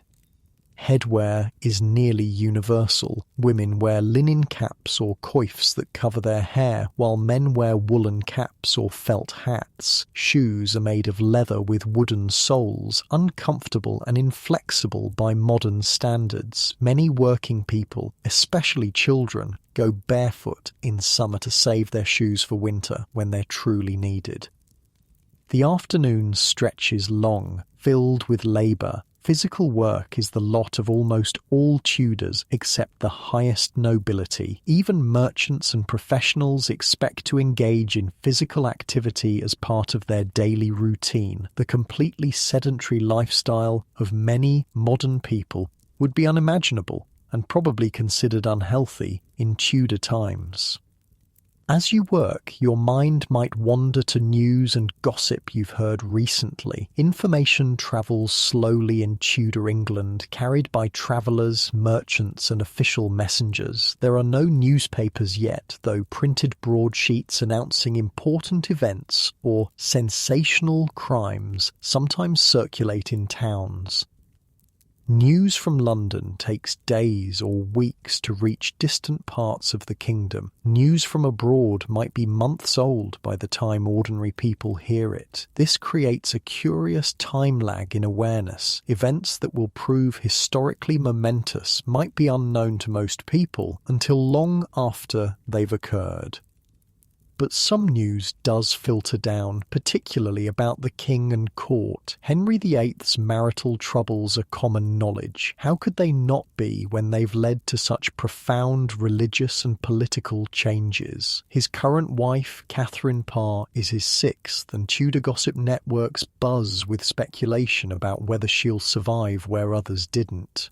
A: Headwear is nearly universal. Women wear linen caps or coifs that cover their hair, while men wear woolen caps or felt hats. Shoes are made of leather with wooden soles, uncomfortable and inflexible by modern standards. Many working people, especially children, go barefoot in summer to save their shoes for winter when they're truly needed. The afternoon stretches long, filled with labour. Physical work is the lot of almost all Tudors except the highest nobility. Even merchants and professionals expect to engage in physical activity as part of their daily routine. The completely sedentary lifestyle of many modern people would be unimaginable and probably considered unhealthy in Tudor times. As you work, your mind might wander to news and gossip you've heard recently. Information travels slowly in Tudor England, carried by travellers, merchants and official messengers. There are no newspapers yet, though printed broadsheets announcing important events or sensational crimes sometimes circulate in towns. News from London takes days or weeks to reach distant parts of the kingdom. News from abroad might be months old by the time ordinary people hear it. This creates a curious time lag in awareness. Events that will prove historically momentous might be unknown to most people until long after they've occurred. But some news does filter down, particularly about the king and court. Henry VIII's marital troubles are common knowledge. How could they not be when they've led to such profound religious and political changes? His current wife, Catherine Parr, is his sixth, and Tudor gossip networks buzz with speculation about whether she'll survive where others didn't.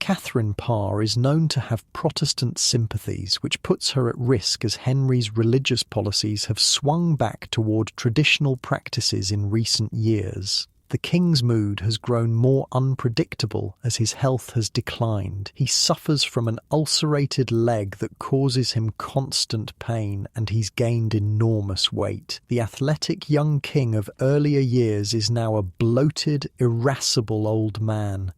A: Catherine Parr is known to have Protestant sympathies, which puts her at risk as Henry's religious policies have swung back toward traditional practices in recent years. The king's mood has grown more unpredictable as his health has declined. He suffers from an ulcerated leg that causes him constant pain, and he's gained enormous weight. The athletic young king of earlier years is now a bloated, irascible old man.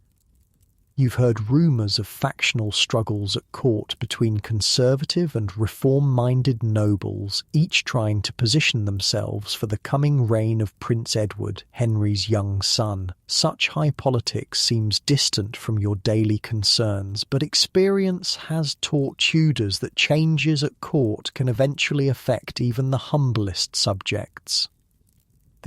A: You've heard rumours of factional struggles at court between conservative and reform-minded nobles, each trying to position themselves for the coming reign of Prince Edward, Henry's young son. Such high politics seems distant from your daily concerns, but experience has taught Tudors that changes at court can eventually affect even the humblest subjects.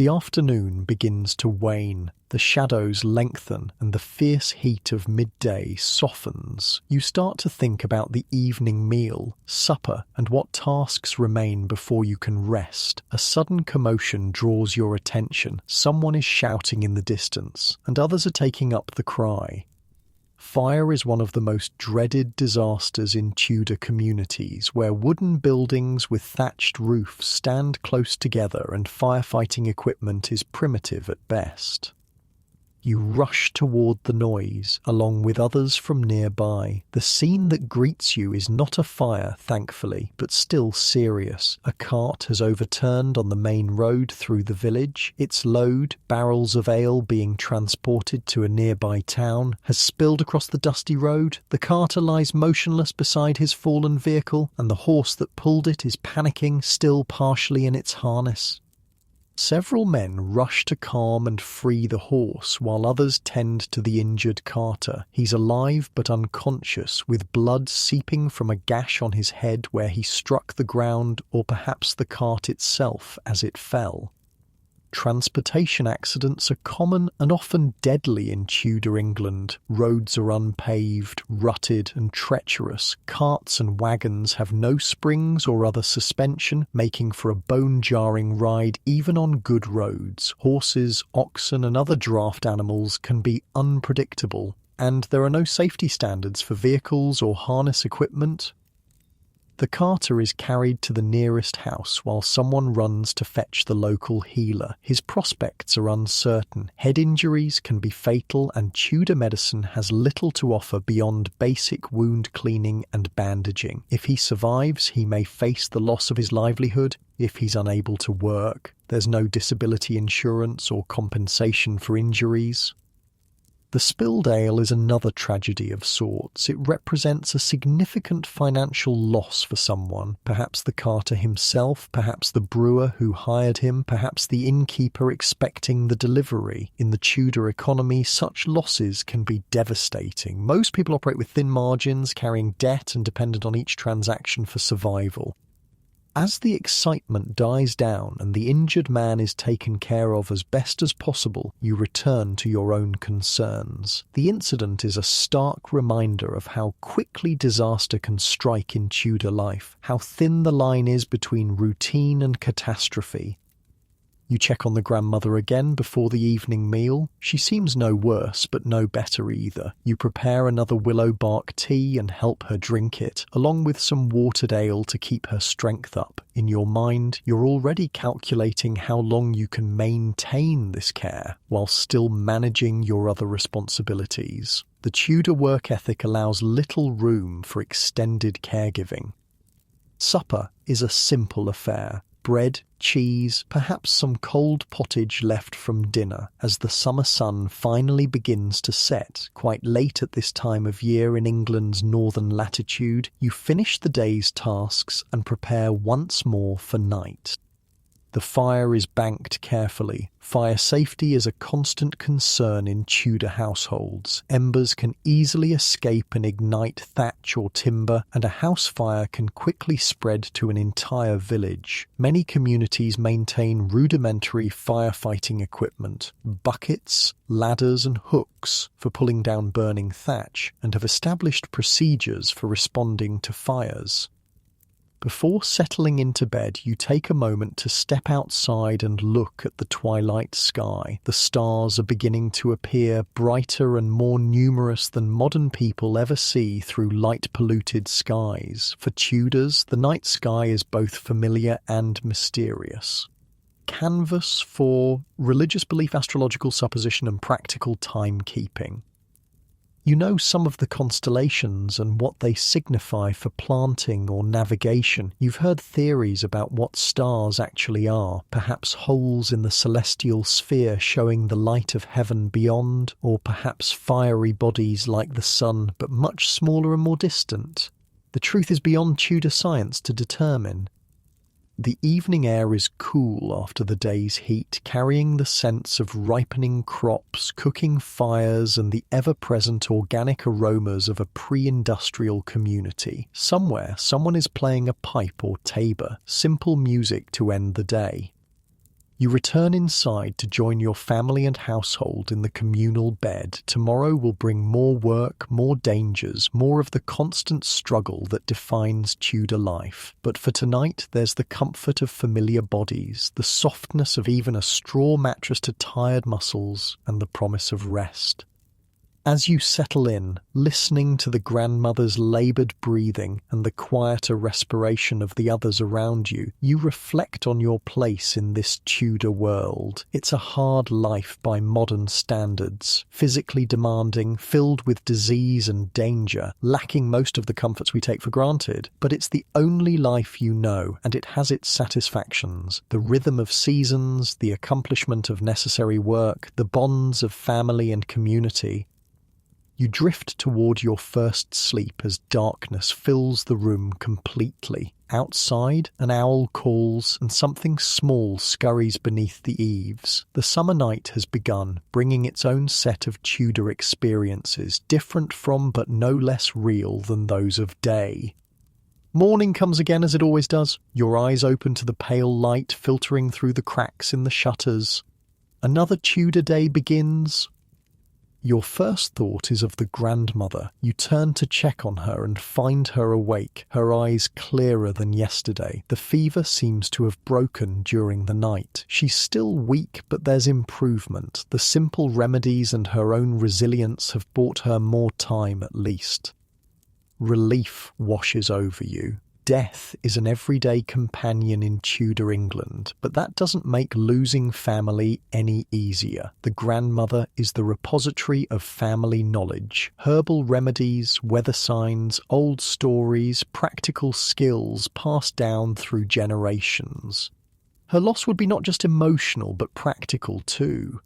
A: The afternoon begins to wane, the shadows lengthen, and the fierce heat of midday softens. You start to think about the evening meal, supper, and what tasks remain before you can rest. A sudden commotion draws your attention. Someone is shouting in the distance, and others are taking up the cry. Fire is one of the most dreaded disasters in Tudor communities, where wooden buildings with thatched roofs stand close together and firefighting equipment is primitive at best. You rush toward the noise, along with others from nearby. The scene that greets you is not a fire, thankfully, but still serious. A cart has overturned on the main road through the village. Its load, barrels of ale being transported to a nearby town, has spilled across the dusty road. The carter lies motionless beside his fallen vehicle, and the horse that pulled it is panicking, still partially in its harness. Several men rush to calm and free the horse, while others tend to the injured carter. He's alive but unconscious, with blood seeping from a gash on his head where he struck the ground or perhaps the cart itself as it fell. Transportation accidents are common and often deadly in Tudor England. Roads are unpaved, rutted and treacherous. Carts and wagons have no springs or other suspension, making for a bone-jarring ride even on good roads. Horses, oxen and other draft animals can be unpredictable, and there are no safety standards for vehicles or harness equipment. The carter is carried to the nearest house while someone runs to fetch the local healer. His prospects are uncertain. Head injuries can be fatal, and Tudor medicine has little to offer beyond basic wound cleaning and bandaging. If he survives, he may face the loss of his livelihood. If he's unable to work, there's no disability insurance or compensation for injuries. The spilled ale is another tragedy of sorts. It represents a significant financial loss for someone, perhaps the carter himself, perhaps the brewer who hired him, perhaps the innkeeper expecting the delivery. In the Tudor economy, such losses can be devastating. Most people operate with thin margins, carrying debt and dependent on each transaction for survival. As the excitement dies down and the injured man is taken care of as best as possible, you return to your own concerns. The incident is a stark reminder of how quickly disaster can strike in Tudor life, how thin the line is between routine and catastrophe. You check on the grandmother again before the evening meal. She seems no worse, but no better either. You prepare another willow bark tea and help her drink it, along with some watered ale to keep her strength up. In your mind, you're already calculating how long you can maintain this care while still managing your other responsibilities. The Tudor work ethic allows little room for extended caregiving. Supper is a simple affair. Bread, cheese, perhaps some cold pottage left from dinner. As the summer sun finally begins to set, quite late at this time of year in England's northern latitude, you finish the day's tasks and prepare once more for night. The fire is banked carefully. Fire safety is a constant concern in Tudor households. Embers can easily escape and ignite thatch or timber, and a house fire can quickly spread to an entire village. Many communities maintain rudimentary firefighting equipment, buckets, ladders and hooks for pulling down burning thatch, and have established procedures for responding to fires. Before settling into bed, you take a moment to step outside and look at the twilight sky. The stars are beginning to appear, brighter and more numerous than modern people ever see through light-polluted skies. For Tudors, the night sky is both familiar and mysterious. Canvas for religious belief, astrological supposition, and practical timekeeping. You know some of the constellations and what they signify for planting or navigation. You've heard theories about what stars actually are, perhaps holes in the celestial sphere showing the light of heaven beyond, or perhaps fiery bodies like the sun, but much smaller and more distant. The truth is beyond Tudor science to determine. The evening air is cool after the day's heat, carrying the sense of ripening crops, cooking fires, and the ever-present organic aromas of a pre-industrial community. Somewhere, someone is playing a pipe or tabor, simple music to end the day. You return inside to join your family and household in the communal bed. Tomorrow will bring more work, more dangers, more of the constant struggle that defines Tudor life. But for tonight, there's the comfort of familiar bodies, the softness of even a straw mattress to tired muscles, and the promise of rest. As you settle in, listening to the grandmother's laboured breathing and the quieter respiration of the others around you, you reflect on your place in this Tudor world. It's a hard life by modern standards, physically demanding, filled with disease and danger, lacking most of the comforts we take for granted. But it's the only life you know, and it has its satisfactions. The rhythm of seasons, the accomplishment of necessary work, the bonds of family and community. You drift toward your first sleep as darkness fills the room completely. Outside, an owl calls and something small scurries beneath the eaves. The summer night has begun, bringing its own set of Tudor experiences, different from but no less real than those of day. Morning comes again as it always does. Your eyes open to the pale light filtering through the cracks in the shutters. Another Tudor day begins. Your first thought is of the grandmother. You turn to check on her and find her awake, her eyes clearer than yesterday. The fever seems to have broken during the night. She's still weak, but there's improvement. The simple remedies and her own resilience have bought her more time at least. Relief washes over you. Death is an everyday companion in Tudor England, but that doesn't make losing family any easier. The grandmother is the repository of family knowledge, herbal remedies, weather signs, old stories, practical skills passed down through generations. Her loss would be not just emotional, but practical too.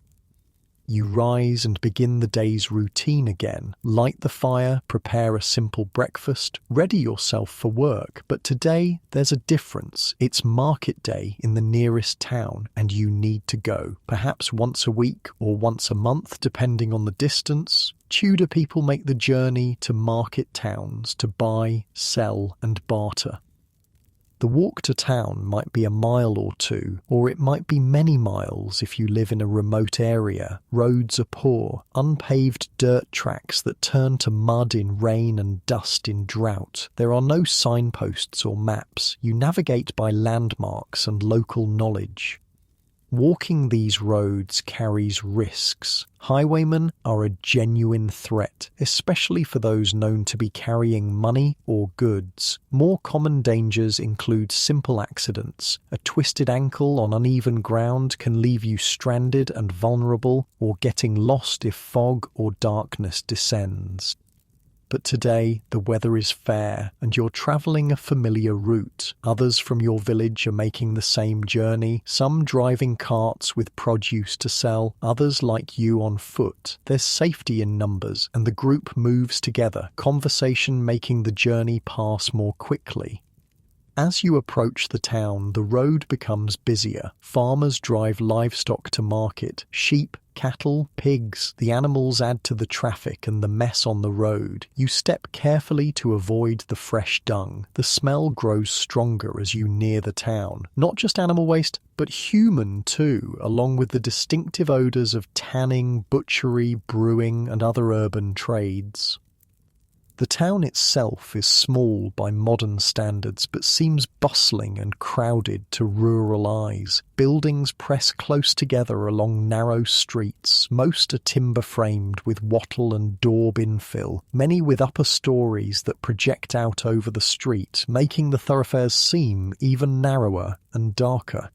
A: You rise and begin the day's routine again. Light the fire, prepare a simple breakfast, ready yourself for work. But today, there's a difference. It's market day in the nearest town, and you need to go. Perhaps once a week or once a month, depending on the distance. Tudor people make the journey to market towns to buy, sell, and barter. The walk to town might be a mile or two, or it might be many miles if you live in a remote area. Roads are poor, unpaved dirt tracks that turn to mud in rain and dust in drought. There are no signposts or maps. You navigate by landmarks and local knowledge. Walking these roads carries risks. Highwaymen are a genuine threat, especially for those known to be carrying money or goods. More common dangers include simple accidents. A twisted ankle on uneven ground can leave you stranded and vulnerable, or getting lost if fog or darkness descends. But today, the weather is fair, and you're travelling a familiar route. Others from your village are making the same journey, some driving carts with produce to sell, others like you on foot. There's safety in numbers, and the group moves together, conversation making the journey pass more quickly. As you approach the town, the road becomes busier. Farmers drive livestock to market. Sheep, cattle, pigs, the animals add to the traffic and the mess on the road. You step carefully to avoid the fresh dung. The smell grows stronger as you near the town. Not just animal waste, but human too, along with the distinctive odours of tanning, butchery, brewing, and other urban trades. The town itself is small by modern standards, but seems bustling and crowded to rural eyes. Buildings press close together along narrow streets. Most are timber-framed with wattle and daub infill, many with upper stories that project out over the street, making the thoroughfares seem even narrower and darker.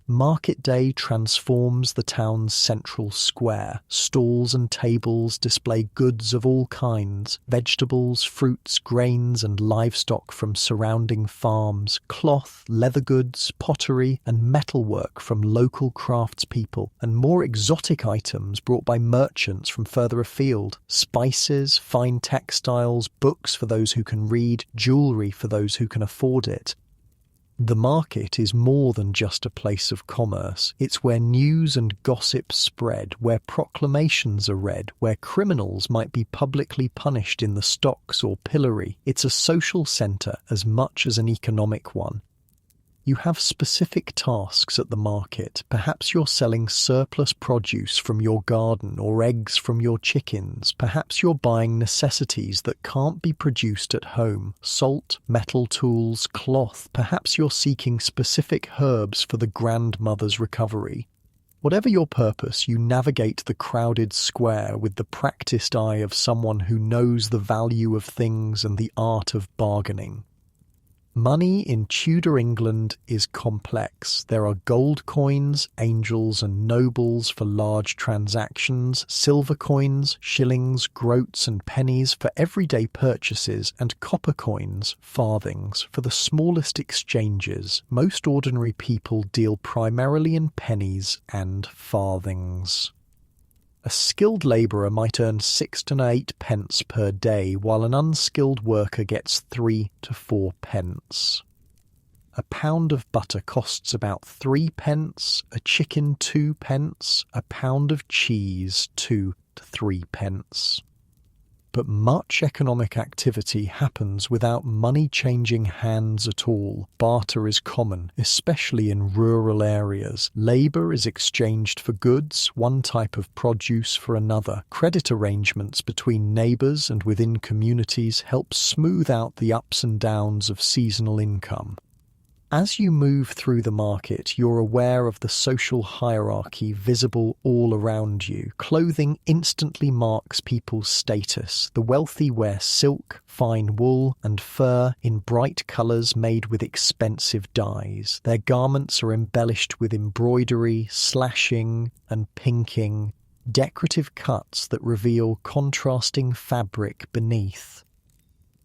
A: Market day transforms the town's central square. Stalls and tables display goods of all kinds, vegetables, fruits, grains and livestock from surrounding farms, cloth, leather goods, pottery and metalwork from local craftspeople, and more exotic items brought by merchants from further afield. Spices, fine textiles, books for those who can read, jewellery for those who can afford it. The market is more than just a place of commerce. It's where news and gossip spread, where proclamations are read, where criminals might be publicly punished in the stocks or pillory. It's a social centre as much as an economic one. You have specific tasks at the market. Perhaps you're selling surplus produce from your garden or eggs from your chickens. Perhaps you're buying necessities that can't be produced at home. Salt, metal tools, cloth. Perhaps you're seeking specific herbs for the grandmother's recovery. Whatever your purpose, you navigate the crowded square with the practiced eye of someone who knows the value of things and the art of bargaining. Money in Tudor England is complex. There are gold coins, angels and nobles for large transactions, silver coins, shillings, groats and pennies for everyday purchases, and copper coins, farthings, for the smallest exchanges. Most ordinary people deal primarily in pennies and farthings. A skilled labourer might earn 6 to 8 pence per day, while an unskilled worker gets 3 to 4 pence. A pound of butter costs about 3 pence, a chicken 2 pence, a pound of cheese 2 to 3 pence. But much economic activity happens without money changing hands at all. Barter is common, especially in rural areas. Labour is exchanged for goods, one type of produce for another. Credit arrangements between neighbours and within communities help smooth out the ups and downs of seasonal income. As you move through the market, you're aware of the social hierarchy visible all around you. Clothing instantly marks people's status. The wealthy wear silk, fine wool, and fur in bright colours made with expensive dyes. Their garments are embellished with embroidery, slashing, and pinking, decorative cuts that reveal contrasting fabric beneath.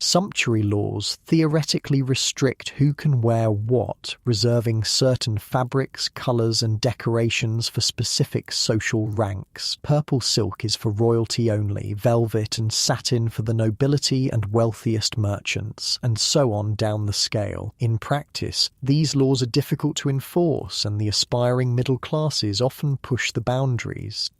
A: Sumptuary laws theoretically restrict who can wear what, reserving certain fabrics, colours and decorations for specific social ranks. Purple silk is for royalty only, velvet and satin for the nobility and wealthiest merchants, and so on down the scale. In practice, these laws are difficult to enforce, and the aspiring middle classes often push the boundaries.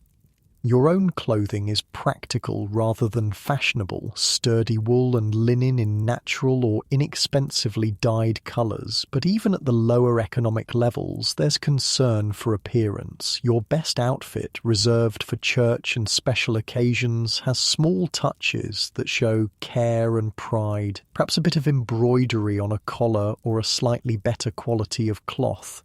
A: Your own clothing is practical rather than fashionable, sturdy wool and linen in natural or inexpensively dyed colours, but even at the lower economic levels there's concern for appearance. Your best outfit, reserved for church and special occasions, has small touches that show care and pride, perhaps a bit of embroidery on a collar or a slightly better quality of cloth.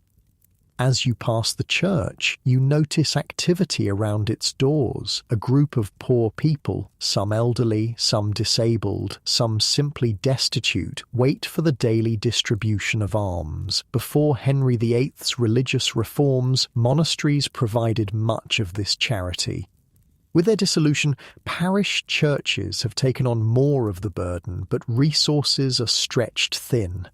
A: As you pass the church, you notice activity around its doors. A group of poor people, some elderly, some disabled, some simply destitute, wait for the daily distribution of alms. Before Henry VIII's religious reforms, monasteries provided much of this charity. With their dissolution, parish churches have taken on more of the burden, but resources are stretched thin.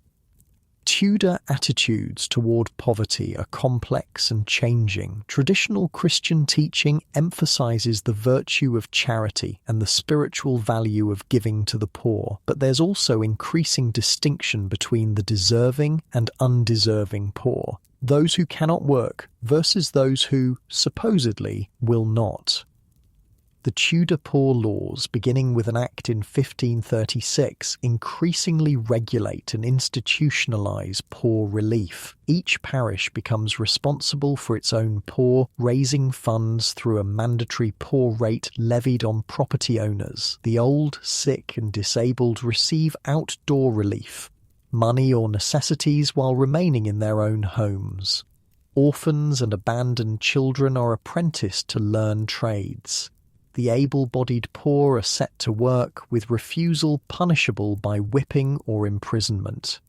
A: Tudor attitudes toward poverty are complex and changing. Traditional Christian teaching emphasizes the virtue of charity and the spiritual value of giving to the poor, but there's also increasing distinction between the deserving and undeserving poor, those who cannot work versus those who, supposedly, will not. The Tudor Poor Laws, beginning with an act in 1536, increasingly regulate and institutionalise poor relief. Each parish becomes responsible for its own poor, raising funds through a mandatory poor rate levied on property owners. The old, sick and disabled receive outdoor relief, money or necessities while remaining in their own homes. Orphans and abandoned children are apprenticed to learn trades. The able-bodied poor are set to work, with refusal punishable by whipping or imprisonment.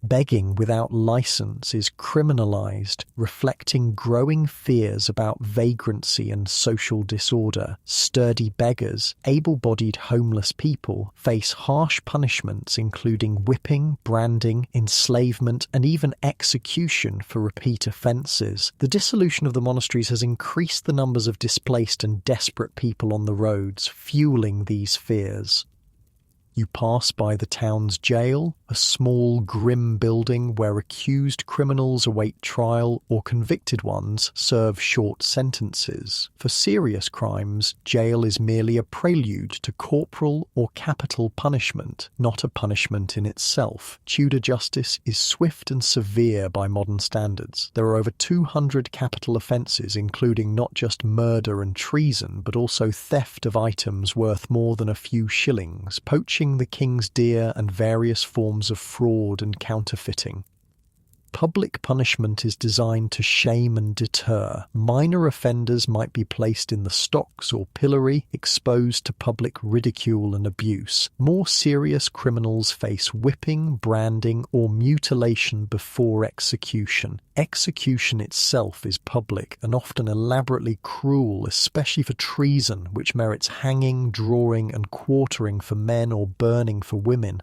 A: Begging without license is criminalised, reflecting growing fears about vagrancy and social disorder. Sturdy beggars, able-bodied homeless people, face harsh punishments including whipping, branding, enslavement, and even execution for repeat offences. The dissolution of the monasteries has increased the numbers of displaced and desperate people on the roads, fueling these fears. You pass by the town's jail, a a small, grim building where accused criminals await trial or convicted ones serve short sentences. For serious crimes, jail is merely a prelude to corporal or capital punishment, not a punishment in itself. Tudor justice is swift and severe by modern standards. There are over 200 capital offences, including not just murder and treason, but also theft of items worth more than a few shillings, poaching the king's deer, and various forms of fraud and counterfeiting. Public punishment is designed to shame and deter. Minor offenders might be placed in the stocks or pillory, exposed to public ridicule and abuse. More serious criminals face whipping, branding, or mutilation before execution. Execution itself is public and often elaborately cruel, especially for treason, which merits hanging, drawing, and quartering for men or burning for women.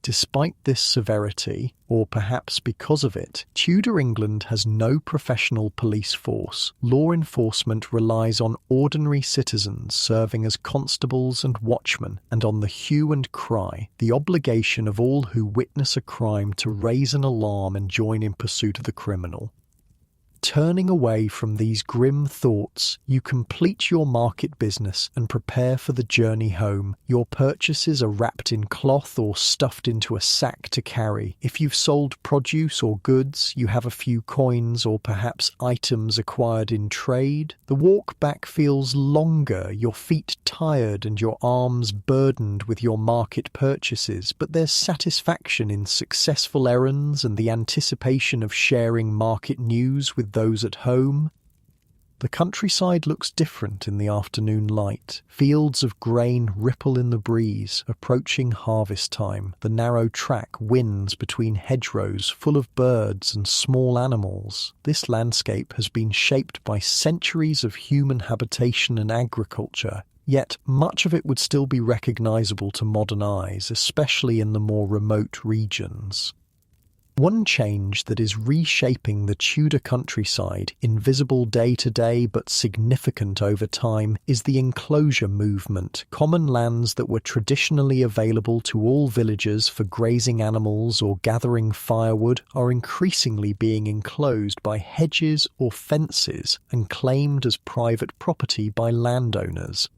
A: Despite this severity, or perhaps because of it, Tudor England has no professional police force. Law enforcement relies on ordinary citizens serving as constables and watchmen, and on the hue and cry, the obligation of all who witness a crime to raise an alarm and join in pursuit of the criminal. Turning away from these grim thoughts, you complete your market business and prepare for the journey home. Your purchases are wrapped in cloth or stuffed into a sack to carry. If you've sold produce or goods, you have a few coins or perhaps items acquired in trade. The walk back feels longer, your feet tired and your arms burdened with your market purchases, but there's satisfaction in successful errands and the anticipation of sharing market news with those at home. The countryside looks different in the afternoon light. Fields of grain ripple in the breeze, approaching harvest time. The narrow track winds between hedgerows full of birds and small animals. This landscape has been shaped by centuries of human habitation and agriculture, yet much of it would still be recognizable to modern eyes, especially in the more remote regions. One change that is reshaping the Tudor countryside, invisible day to day but significant over time, is the enclosure movement. Common lands that were traditionally available to all villagers for grazing animals or gathering firewood are increasingly being enclosed by hedges or fences and claimed as private property by landowners.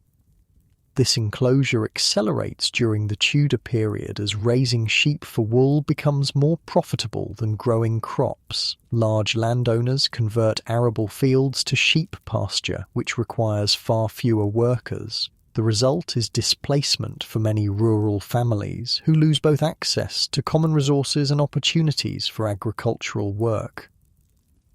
A: This enclosure accelerates during the Tudor period as raising sheep for wool becomes more profitable than growing crops. Large landowners convert arable fields to sheep pasture, which requires far fewer workers. The result is displacement for many rural families, who lose both access to common resources and opportunities for agricultural work.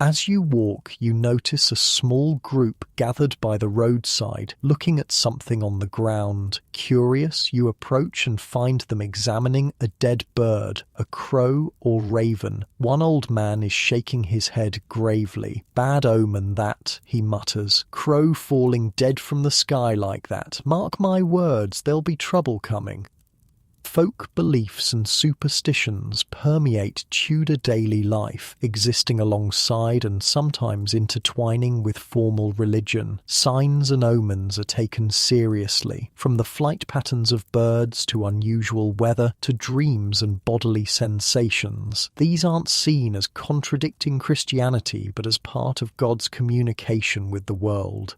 A: As you walk, you notice a small group gathered by the roadside, looking at something on the ground. Curious, you approach and find them examining a dead bird, a crow or raven. One old man is shaking his head gravely. "Bad omen that," he mutters. "Crow falling dead from the sky like that. Mark my words, there'll be trouble coming." Folk beliefs and superstitions permeate Tudor daily life, existing alongside and sometimes intertwining with formal religion. Signs and omens are taken seriously, from the flight patterns of birds to unusual weather to dreams and bodily sensations. These aren't seen as contradicting Christianity, but as part of God's communication with the world.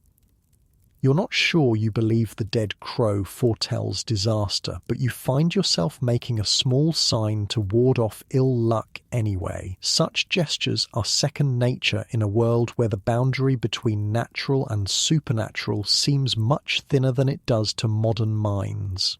A: You're not sure you believe the dead crow foretells disaster, but you find yourself making a small sign to ward off ill luck anyway. Such gestures are second nature in a world where the boundary between natural and supernatural seems much thinner than it does to modern minds.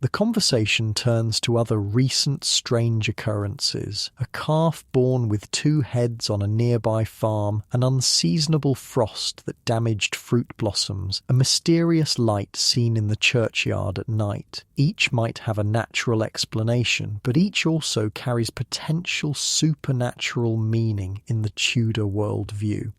A: The conversation turns to other recent strange occurrences. A calf born with 2 heads on a nearby farm, an unseasonable frost that damaged fruit blossoms, a mysterious light seen in the churchyard at night. Each might have a natural explanation, but each also carries potential supernatural meaning in the Tudor worldview.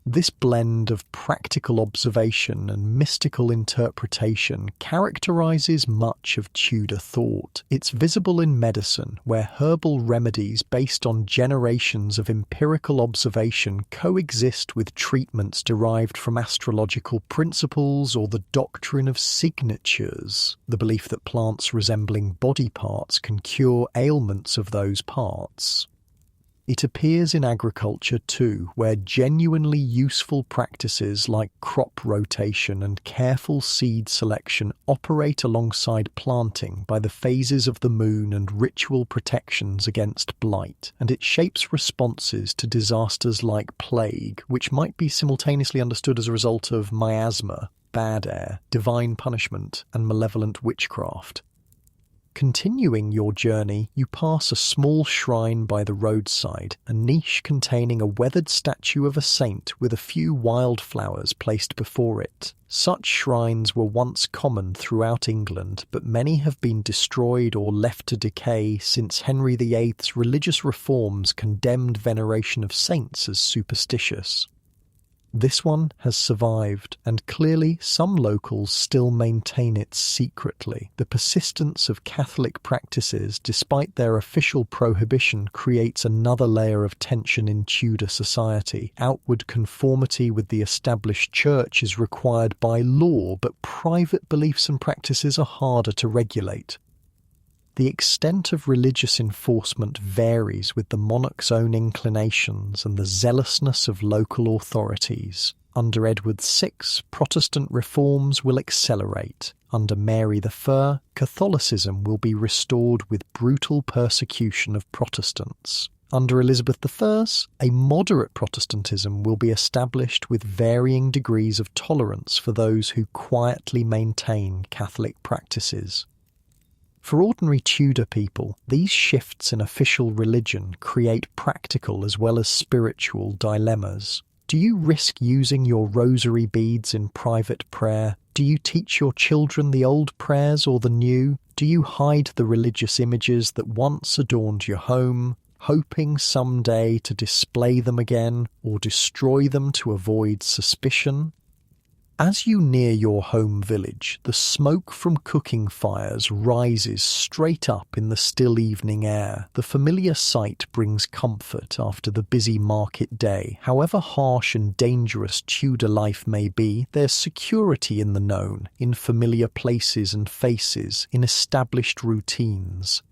A: This blend of practical observation and mystical interpretation characterizes much of Tudor thought. It's visible in medicine, where herbal remedies based on generations of empirical observation coexist with treatments derived from astrological principles or the doctrine of signatures, the belief that plants resembling body parts can cure ailments of those parts. It appears in agriculture too, where genuinely useful practices like crop rotation and careful seed selection operate alongside planting by the phases of the moon and ritual protections against blight, and it shapes responses to disasters like plague, which might be simultaneously understood as a result of miasma, bad air, divine punishment, and malevolent witchcraft. Continuing your journey, you pass a small shrine by the roadside, a niche containing a weathered statue of a saint with a few wildflowers placed before it. Such shrines were once common throughout England, but many have been destroyed or left to decay since Henry VIII's religious reforms condemned veneration of saints as superstitious. This one has survived, and clearly some locals still maintain it secretly. The persistence of Catholic practices, despite their official prohibition, creates another layer of tension in Tudor society. Outward conformity with the established church is required by law, but private beliefs and practices are harder to regulate. The extent of religious enforcement varies with the monarch's own inclinations and the zealousness of local authorities. Under Edward VI, Protestant reforms will accelerate. Under Mary I, Catholicism will be restored with brutal persecution of Protestants. Under Elizabeth I, a moderate Protestantism will be established with varying degrees of tolerance for those who quietly maintain Catholic practices. For ordinary Tudor people, these shifts in official religion create practical as well as spiritual dilemmas. Do you risk using your rosary beads in private prayer? Do you teach your children the old prayers or the new? Do you hide the religious images that once adorned your home, hoping someday to display them again or destroy them to avoid suspicion? As you near your home village, the smoke from cooking fires rises straight up in the still evening air. The familiar sight brings comfort after the busy market day. However harsh and dangerous Tudor life may be, there's security in the known, in familiar places and faces, in established routines.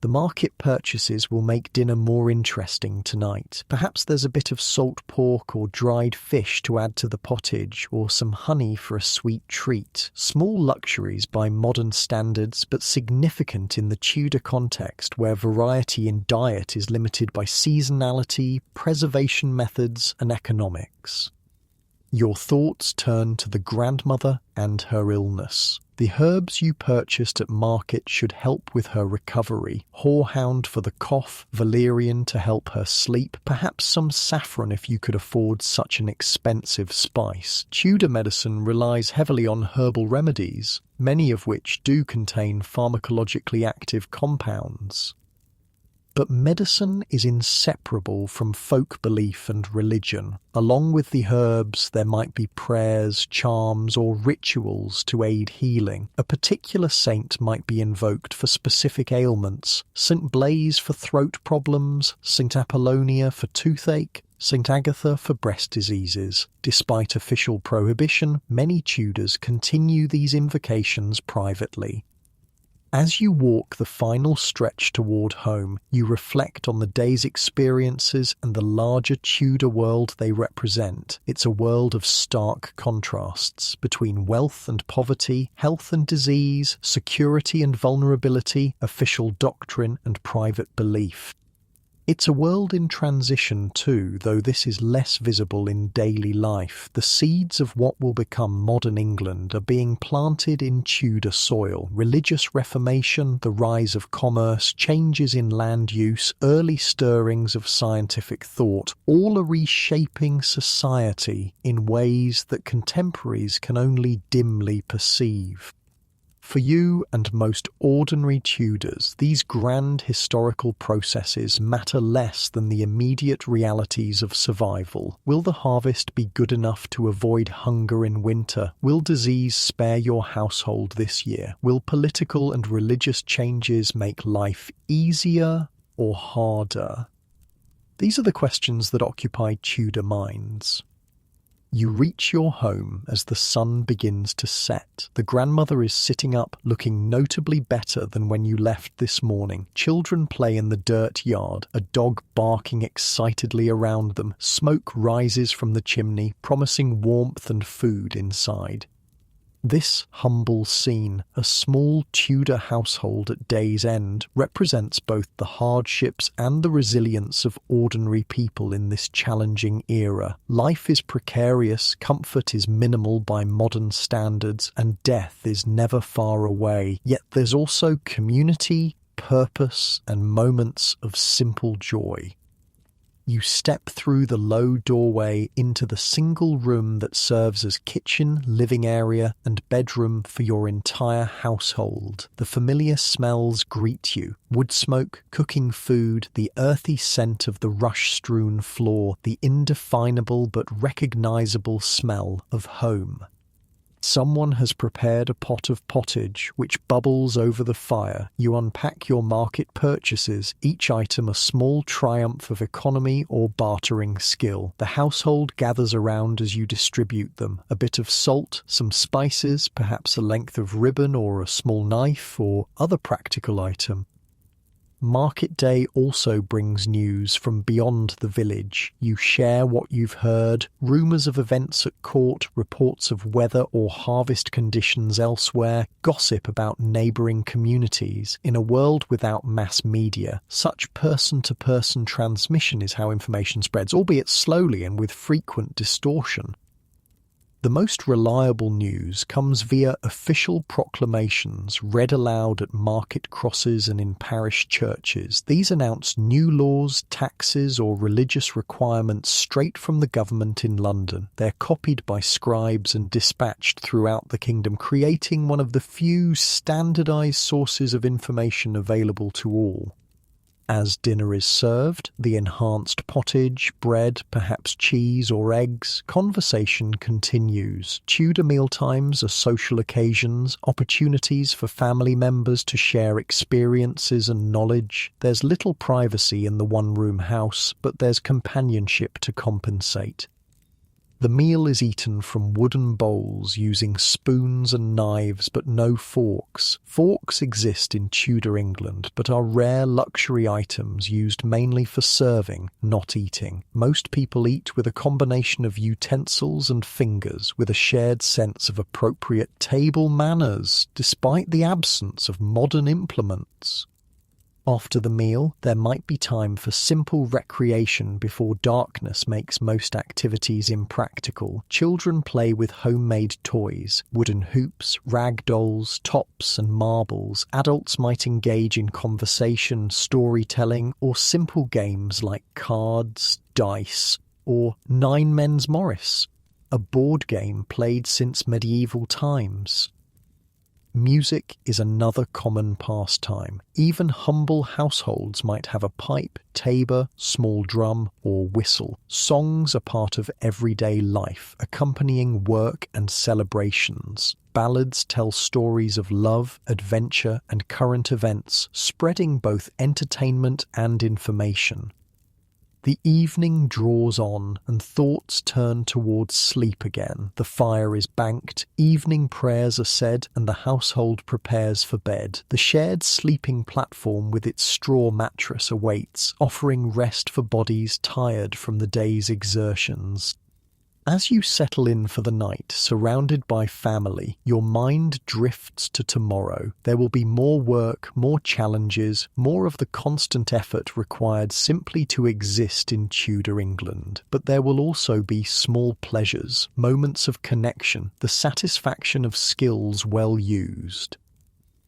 A: The market purchases will make dinner more interesting tonight. Perhaps there's a bit of salt pork or dried fish to add to the pottage, or some honey for a sweet treat. Small luxuries by modern standards, but significant in the Tudor context where variety in diet is limited by seasonality, preservation methods, and economics. Your thoughts turn to the grandmother and her illness. The herbs you purchased at market should help with her recovery. Horehound for the cough, valerian to help her sleep, perhaps some saffron if you could afford such an expensive spice. Tudor medicine relies heavily on herbal remedies, many of which do contain pharmacologically active compounds. But medicine is inseparable from folk belief and religion. Along with the herbs, there might be prayers, charms, or rituals to aid healing. A particular saint might be invoked for specific ailments. St. Blaise for throat problems, St. Apollonia for toothache, St. Agatha for breast diseases. Despite official prohibition, many Tudors continue these invocations privately. As you walk the final stretch toward home, you reflect on the day's experiences and the larger Tudor world they represent. It's a world of stark contrasts between wealth and poverty, health and disease, security and vulnerability, official doctrine and private belief. It's a world in transition too, though this is less visible in daily life. The seeds of what will become modern England are being planted in Tudor soil. Religious reformation, the rise of commerce, changes in land use, early stirrings of scientific thought, all are reshaping society in ways that contemporaries can only dimly perceive. For you and most ordinary Tudors, these grand historical processes matter less than the immediate realities of survival. Will the harvest be good enough to avoid hunger in winter? Will disease spare your household this year? Will political and religious changes make life easier or harder? These are the questions that occupy Tudor minds. You reach your home as the sun begins to set. The grandmother is sitting up, looking notably better than when you left this morning. Children play in the dirt yard, a dog barking excitedly around them. Smoke rises from the chimney, promising warmth and food inside. This humble scene, a small Tudor household at day's end, represents both the hardships and the resilience of ordinary people in this challenging era. Life is precarious, comfort is minimal by modern standards, and death is never far away. Yet there's also community, purpose, and moments of simple joy. You step through the low doorway into the single room that serves as kitchen, living area, and bedroom for your entire household. The familiar smells greet you: wood smoke, cooking food, the earthy scent of the rush-strewn floor, the indefinable but recognizable smell of home. Someone has prepared a pot of pottage, which bubbles over the fire. You unpack your market purchases, each item a small triumph of economy or bartering skill. The household gathers around as you distribute them. A bit of salt, some spices, perhaps a length of ribbon or a small knife or other practical item. Market day also brings news from beyond the village. You share what you've heard, rumours of events at court, reports of weather or harvest conditions elsewhere, gossip about neighbouring communities. In a world without mass media, such person-to-person transmission is how information spreads, albeit slowly and with frequent distortion. The most reliable news comes via official proclamations read aloud at market crosses and in parish churches. These announce new laws, taxes, or religious requirements straight from the government in London. They're copied by scribes and dispatched throughout the kingdom, creating one of the few standardized sources of information available to all. As dinner is served, the enhanced pottage, bread, perhaps cheese or eggs, conversation continues. Tudor mealtimes are social occasions, opportunities for family members to share experiences and knowledge. There's little privacy in the one-room house, but there's companionship to compensate. The meal is eaten from wooden bowls using spoons and knives but no forks. Forks exist in Tudor England but are rare luxury items used mainly for serving, not eating. Most people eat with a combination of utensils and fingers, with a shared sense of appropriate table manners, despite the absence of modern implements. After the meal, there might be time for simple recreation before darkness makes most activities impractical. Children play with homemade toys, wooden hoops, rag dolls, tops and marbles. Adults might engage in conversation, storytelling, or simple games like cards, dice, or Nine Men's Morris, a board game played since medieval times. Music is another common pastime. Even humble households might have a pipe, tabor, small drum, or whistle. Songs are part of everyday life, accompanying work and celebrations. Ballads tell stories of love, adventure, and current events, spreading both entertainment and information. The evening draws on, and thoughts turn towards sleep again. The fire is banked, evening prayers are said, and the household prepares for bed. The shared sleeping platform with its straw mattress awaits, offering rest for bodies tired from the day's exertions. As you settle in for the night, surrounded by family, your mind drifts to tomorrow. There will be more work, more challenges, more of the constant effort required simply to exist in Tudor England. But there will also be small pleasures, moments of connection, the satisfaction of skills well used.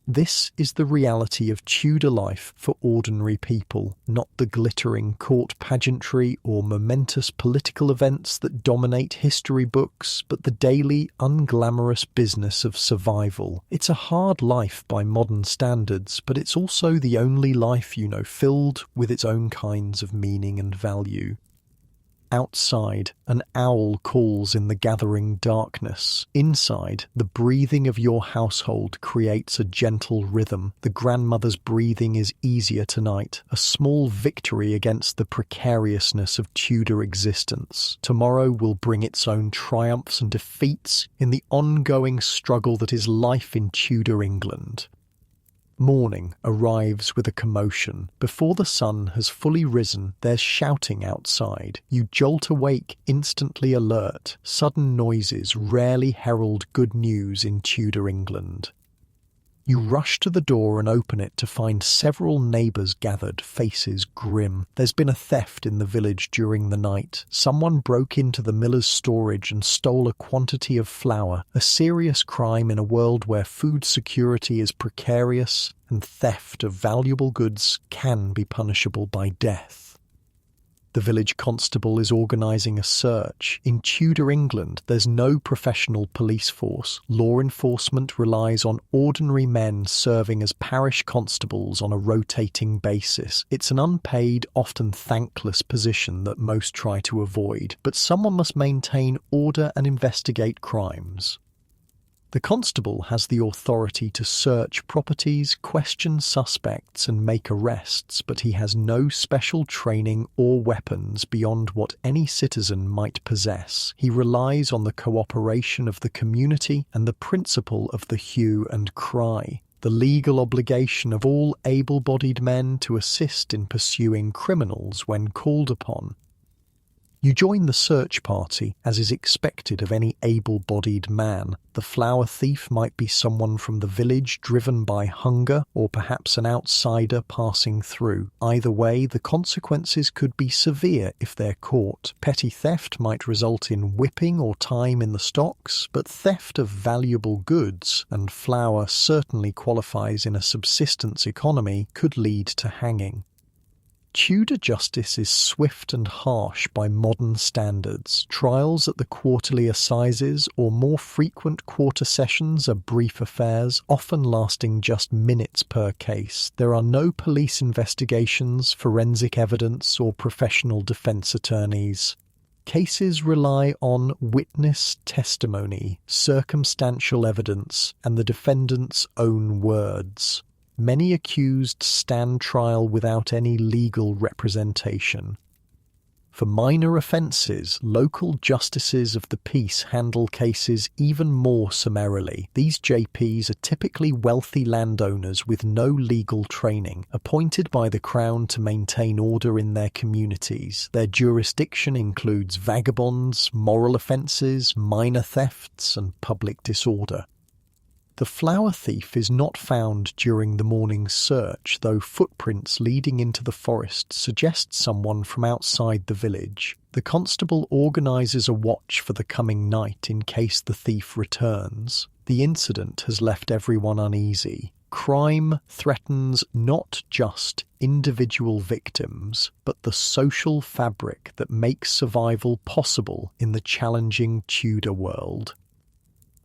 A: This is the reality of Tudor life for ordinary people, not the glittering court pageantry or momentous political events that dominate history books, but the daily, unglamorous business of survival. It's a hard life by modern standards, but it's also the only life you know filled with its own kinds of meaning and value. Outside, an owl calls in the gathering darkness. Inside, the breathing of your household creates a gentle rhythm. The grandmother's breathing is easier tonight, a small victory against the precariousness of Tudor existence. Tomorrow will bring its own triumphs and defeats in the ongoing struggle that is life in Tudor England. Morning arrives with a commotion. Before the sun has fully risen, there's shouting outside. You jolt awake, instantly alert. Sudden noises rarely herald good news in Tudor England. You rush to the door and open it to find several neighbours gathered, faces grim. There's been a theft in the village during the night. Someone broke into the miller's storage and stole a quantity of flour, a serious crime in a world where food security is precarious and theft of valuable goods can be punishable by death. The village constable is organising a search. In Tudor England, there's no professional police force. Law enforcement relies on ordinary men serving as parish constables on a rotating basis. It's an unpaid, often thankless position that most try to avoid, but someone must maintain order and investigate crimes. The constable has the authority to search properties, question suspects and make arrests, but he has no special training or weapons beyond what any citizen might possess. He relies on the cooperation of the community and the principle of the hue and cry, the legal obligation of all able-bodied men to assist in pursuing criminals when called upon. You join the search party, as is expected of any able-bodied man. The flour thief might be someone from the village driven by hunger, or perhaps an outsider passing through. Either way, the consequences could be severe if they're caught. Petty theft might result in whipping or time in the stocks, but theft of valuable goods, and flour certainly qualifies in a subsistence economy, could lead to hanging. Tudor justice is swift and harsh by modern standards. Trials at the quarterly assizes or more frequent quarter sessions are brief affairs, often lasting just minutes per case. There are no police investigations, forensic evidence, or professional defense attorneys. Cases rely on witness testimony, circumstantial evidence, and the defendant's own words. Many accused stand trial without any legal representation. For minor offences, local justices of the peace handle cases even more summarily. These JPs are typically wealthy landowners with no legal training, appointed by the Crown to maintain order in their communities. Their jurisdiction includes vagabonds, moral offences, minor thefts, and public disorder. The flour thief is not found during the morning's search, though footprints leading into the forest suggest someone from outside the village. The constable organises a watch for the coming night in case the thief returns. The incident has left everyone uneasy. Crime threatens not just individual victims, but the social fabric that makes survival possible in the challenging Tudor world.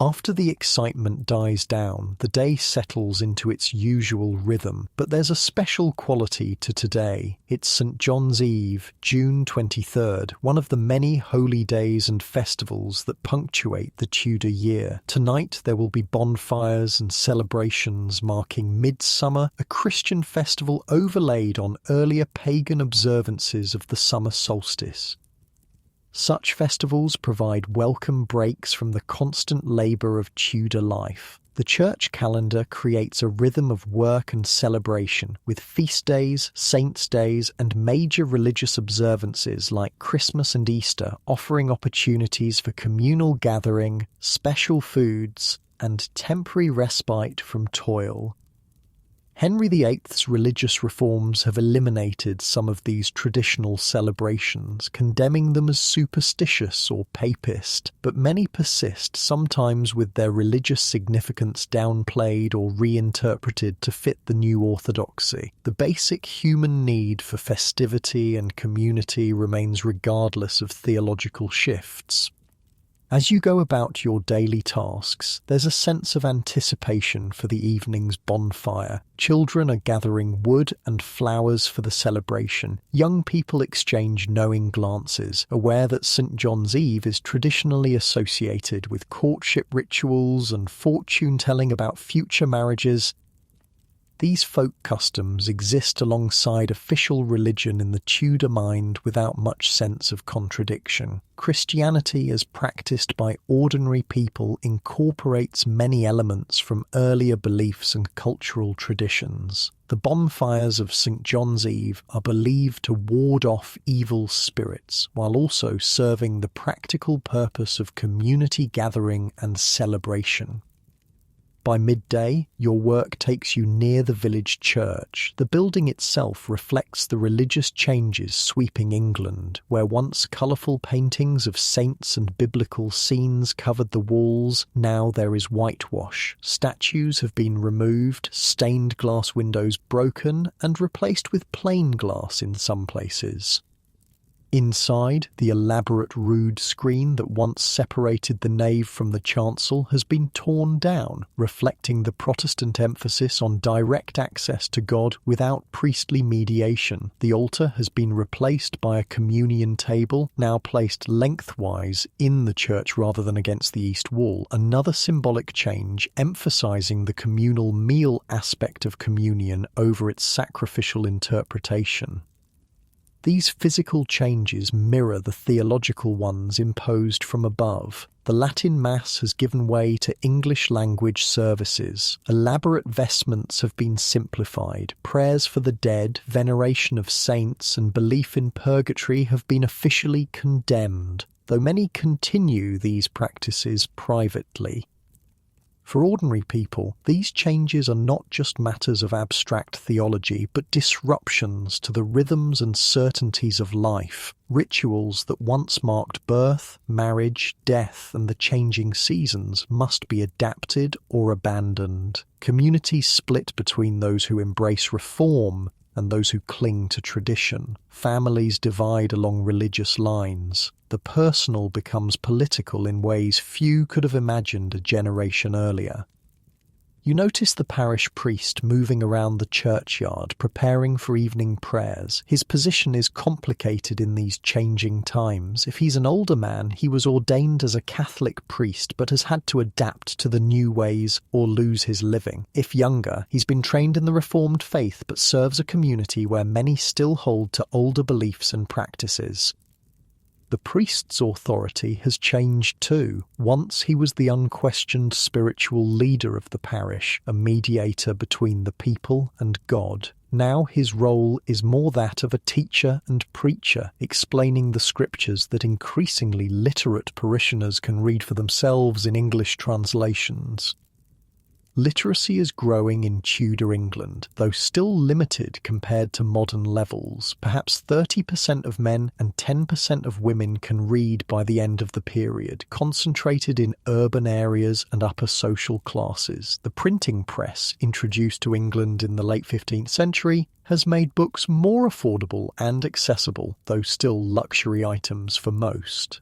A: After the excitement dies down, the day settles into its usual rhythm, but there's a special quality to today. It's St. John's Eve, June 23rd, one of the many holy days and festivals that punctuate the Tudor year. Tonight there will be bonfires and celebrations marking Midsummer, a Christian festival overlaid on earlier pagan observances of the summer solstice. Such festivals provide welcome breaks from the constant labour of Tudor life. The church calendar creates a rhythm of work and celebration, with feast days, saints' days, and major religious observances like Christmas and Easter offering opportunities for communal gathering, special foods, and temporary respite from toil. Henry VIII's religious reforms have eliminated some of these traditional celebrations, condemning them as superstitious or papist, but many persist, sometimes with their religious significance downplayed or reinterpreted to fit the new orthodoxy. The basic human need for festivity and community remains regardless of theological shifts. As you go about your daily tasks, there's a sense of anticipation for the evening's bonfire. Children are gathering wood and flowers for the celebration. Young people exchange knowing glances, aware that St. John's Eve is traditionally associated with courtship rituals and fortune-telling about future marriages. These folk customs exist alongside official religion in the Tudor mind without much sense of contradiction. Christianity, as practiced by ordinary people, incorporates many elements from earlier beliefs and cultural traditions. The bonfires of St. John's Eve are believed to ward off evil spirits, while also serving the practical purpose of community gathering and celebration. By midday, your work takes you near the village church. The building itself reflects the religious changes sweeping England, where once colourful paintings of saints and biblical scenes covered the walls, now there is whitewash. Statues have been removed, stained glass windows broken, and replaced with plain glass in some places. Inside, the elaborate rood screen that once separated the nave from the chancel has been torn down, reflecting the Protestant emphasis on direct access to God without priestly mediation. The altar has been replaced by a communion table, now placed lengthwise in the church rather than against the east wall, another symbolic change emphasizing the communal meal aspect of communion over its sacrificial interpretation. These physical changes mirror the theological ones imposed from above. The Latin Mass has given way to English-language services. Elaborate vestments have been simplified. Prayers for the dead, veneration of saints, and belief in purgatory have been officially condemned, though many continue these practices privately. For ordinary people, these changes are not just matters of abstract theology, but disruptions to the rhythms and certainties of life. Rituals that once marked birth, marriage, death, and the changing seasons must be adapted or abandoned. Communities split between those who embrace reform and those who cling to tradition. Families divide along religious lines. The personal becomes political in ways few could have imagined a generation earlier. You notice the parish priest moving around the churchyard, preparing for evening prayers. His position is complicated in these changing times. If he's an older man, he was ordained as a Catholic priest, but has had to adapt to the new ways or lose his living. If younger, he's been trained in the Reformed faith, but serves a community where many still hold to older beliefs and practices. The priest's authority has changed too. Once he was the unquestioned spiritual leader of the parish, a mediator between the people and God. Now his role is more that of a teacher and preacher, explaining the scriptures that increasingly literate parishioners can read for themselves in English translations. Literacy is growing in Tudor England, though still limited compared to modern levels. Perhaps 30% of men and 10% of women can read by the end of the period, concentrated in urban areas and upper social classes. The printing press, introduced to England in the late 15th century, has made books more affordable and accessible, though still luxury items for most.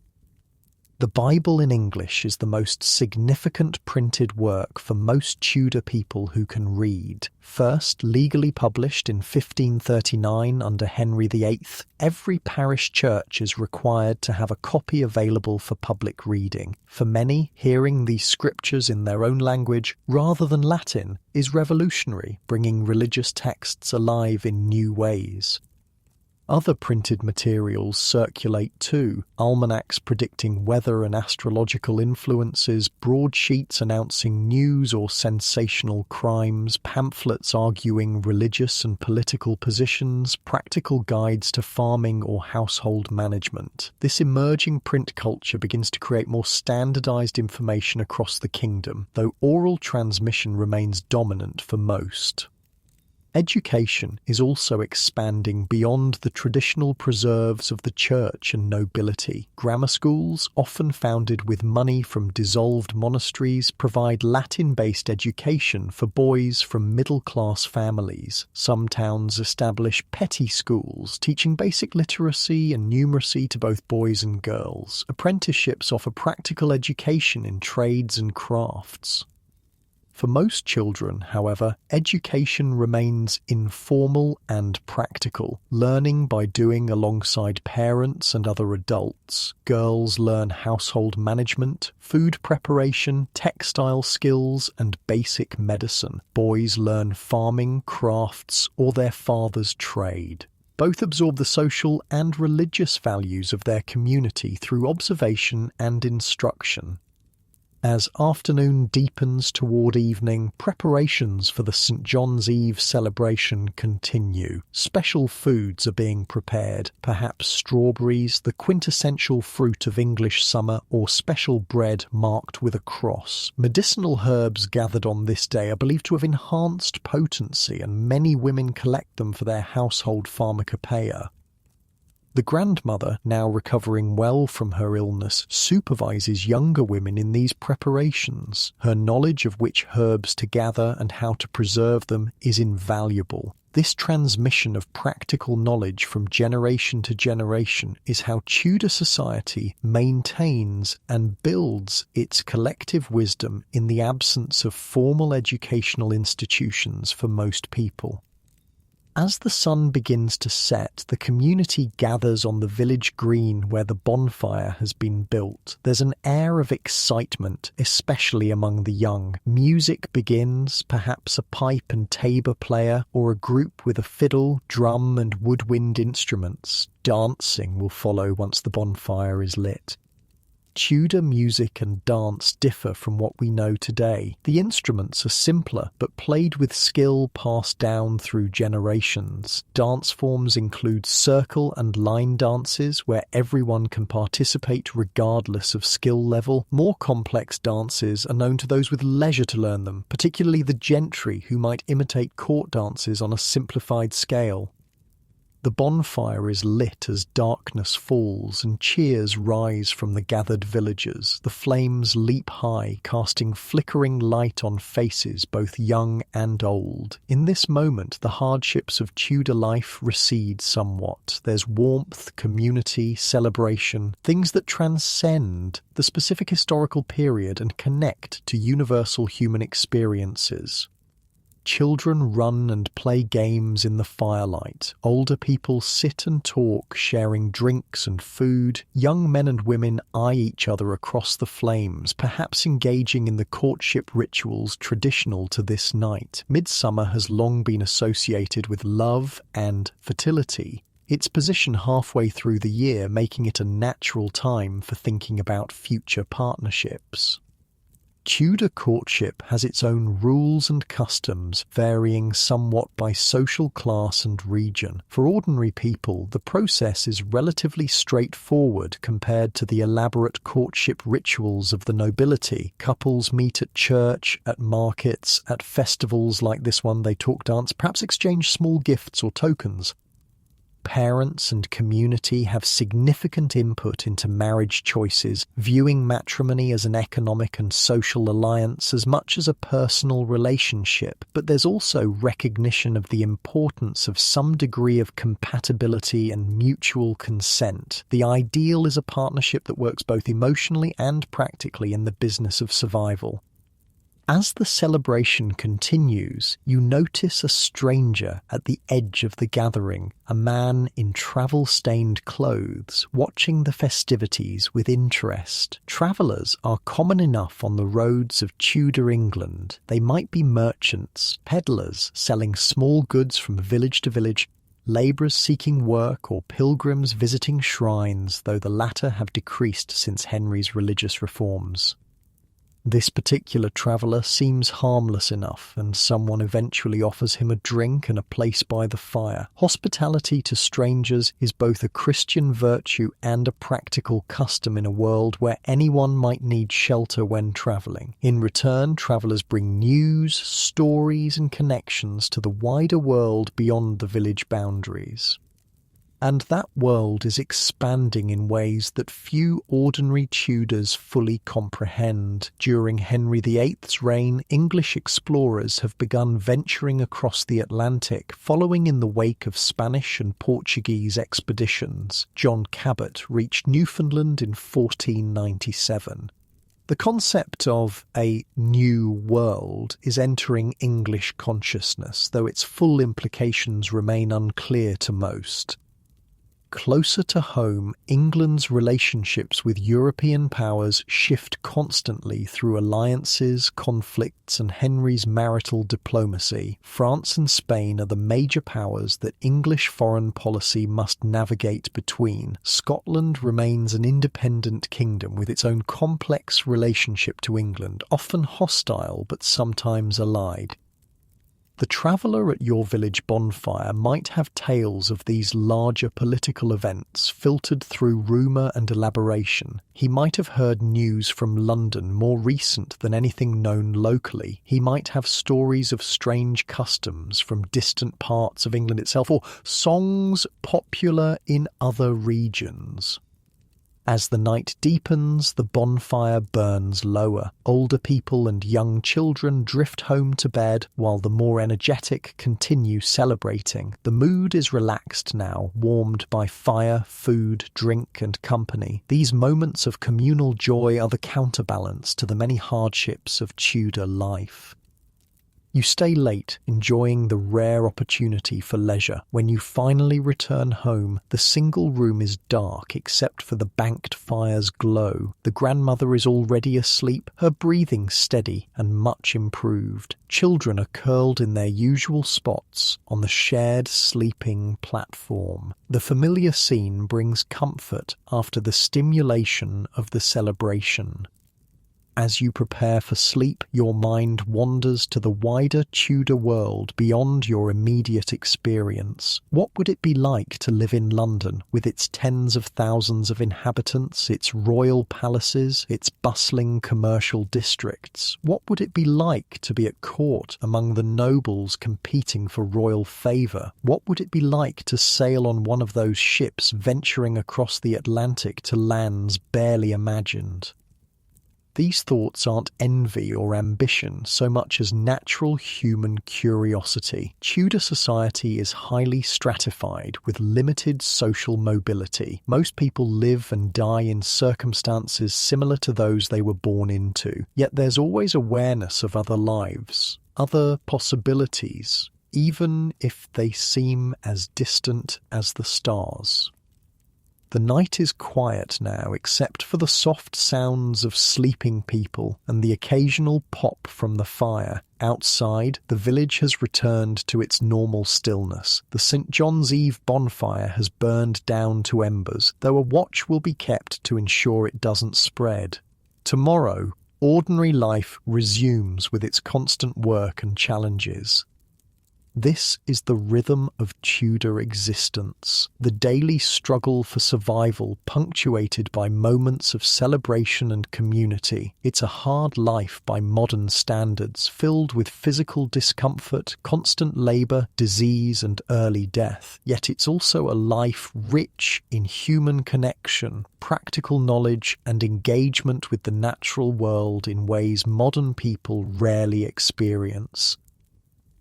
A: The Bible in English is the most significant printed work for most Tudor people who can read. First legally published in 1539 under Henry VIII, every parish church is required to have a copy available for public reading. For many, hearing these scriptures in their own language rather than Latin is revolutionary, bringing religious texts alive in new ways. Other printed materials circulate too: almanacs predicting weather and astrological influences, broadsheets announcing news or sensational crimes, pamphlets arguing religious and political positions, practical guides to farming or household management. This emerging print culture begins to create more standardized information across the kingdom, though oral transmission remains dominant for most. Education is also expanding beyond the traditional preserves of the church and nobility. Grammar schools, often founded with money from dissolved monasteries, provide Latin-based education for boys from middle-class families. Some towns establish petty schools, teaching basic literacy and numeracy to both boys and girls. Apprenticeships offer practical education in trades and crafts. For most children, however, education remains informal and practical, learning by doing alongside parents and other adults. Girls learn household management, food preparation, textile skills, and basic medicine. Boys learn farming, crafts, or their father's trade. Both absorb the social and religious values of their community through observation and instruction. As afternoon deepens toward evening, preparations for the St. John's Eve celebration continue. Special foods are being prepared, perhaps strawberries, the quintessential fruit of English summer, or special bread marked with a cross. Medicinal herbs gathered on this day are believed to have enhanced potency, and many women collect them for their household pharmacopoeia. The grandmother, now recovering well from her illness, supervises younger women in these preparations. Her knowledge of which herbs to gather and how to preserve them is invaluable. This transmission of practical knowledge from generation to generation is how Tudor society maintains and builds its collective wisdom in the absence of formal educational institutions for most people. As the sun begins to set, the community gathers on the village green where the bonfire has been built. There's an air of excitement, especially among the young. Music begins, perhaps a pipe and tabor player, or a group with a fiddle, drum, and woodwind instruments. Dancing will follow once the bonfire is lit. Tudor music and dance differ from what we know today. The instruments are simpler, but played with skill passed down through generations. Dance forms include circle and line dances, where everyone can participate regardless of skill level. More complex dances are known to those with leisure to learn them, particularly the gentry who might imitate court dances on a simplified scale. The bonfire is lit as darkness falls and cheers rise from the gathered villagers. The flames leap high, casting flickering light on faces both young and old. In this moment, the hardships of Tudor life recede somewhat. There's warmth, community, celebration, things that transcend the specific historical period and connect to universal human experiences. Children run and play games in the firelight. Older people sit and talk, sharing drinks and food. Young men and women eye each other across the flames, perhaps engaging in the courtship rituals traditional to this night. Midsummer has long been associated with love and fertility. Its position halfway through the year making it a natural time for thinking about future partnerships. Tudor courtship has its own rules and customs, varying somewhat by social class and region. For ordinary people, the process is relatively straightforward compared to the elaborate courtship rituals of the nobility. Couples meet at church, at markets, at festivals like this one they talk dance, perhaps exchange small gifts or tokens. Parents and community have significant input into marriage choices, viewing matrimony as an economic and social alliance as much as a personal relationship, but there's also recognition of the importance of some degree of compatibility and mutual consent. The ideal is a partnership that works both emotionally and practically in the business of survival. As the celebration continues, you notice a stranger at the edge of the gathering, a man in travel-stained clothes, watching the festivities with interest. Travellers are common enough on the roads of Tudor England. They might be merchants, peddlers selling small goods from village to village, labourers seeking work, or pilgrims visiting shrines, though the latter have decreased since Henry's religious reforms. This particular traveller seems harmless enough, and someone eventually offers him a drink and a place by the fire. Hospitality to strangers is both a Christian virtue and a practical custom in a world where anyone might need shelter when travelling. In return, travellers bring news, stories and connections to the wider world beyond the village boundaries. And that world is expanding in ways that few ordinary Tudors fully comprehend. During Henry VIII's reign, English explorers have begun venturing across the Atlantic, following in the wake of Spanish and Portuguese expeditions. John Cabot reached Newfoundland in 1497. The concept of a new world is entering English consciousness, though its full implications remain unclear to most. Closer to home, England's relationships with European powers shift constantly through alliances, conflicts, and Henry's marital diplomacy. France and Spain are the major powers that English foreign policy must navigate between. Scotland remains an independent kingdom with its own complex relationship to England, often hostile but sometimes allied. The traveller at your village bonfire might have tales of these larger political events filtered through rumour and elaboration. He might have heard news from London more recent than anything known locally. He might have stories of strange customs from distant parts of England itself, or songs popular in other regions. As the night deepens, the bonfire burns lower. Older people and young children drift home to bed, while the more energetic continue celebrating. The mood is relaxed now, warmed by fire, food, drink, and company. These moments of communal joy are the counterbalance to the many hardships of Tudor life. You stay late, enjoying the rare opportunity for leisure. When you finally return home, the single room is dark except for the banked fire's glow. The grandmother is already asleep, her breathing steady and much improved. Children are curled in their usual spots on the shared sleeping platform. The familiar scene brings comfort after the stimulation of the celebration. As you prepare for sleep, your mind wanders to the wider Tudor world beyond your immediate experience. What would it be like to live in London, with its tens of thousands of inhabitants, its royal palaces, its bustling commercial districts? What would it be like to be at court among the nobles competing for royal favour? What would it be like to sail on one of those ships venturing across the Atlantic to lands barely imagined? These thoughts aren't envy or ambition so much as natural human curiosity. Tudor society is highly stratified with limited social mobility. Most people live and die in circumstances similar to those they were born into. Yet there's always awareness of other lives, other possibilities, even if they seem as distant as the stars. The night is quiet now, except for the soft sounds of sleeping people and the occasional pop from the fire. Outside, the village has returned to its normal stillness. The St. John's Eve bonfire has burned down to embers, though a watch will be kept to ensure it doesn't spread. Tomorrow, ordinary life resumes with its constant work and challenges. This is the rhythm of Tudor existence, the daily struggle for survival punctuated by moments of celebration and community. It's a hard life by modern standards, filled with physical discomfort, constant labour, disease and early death. Yet it's also a life rich in human connection, practical knowledge and engagement with the natural world in ways modern people rarely experience.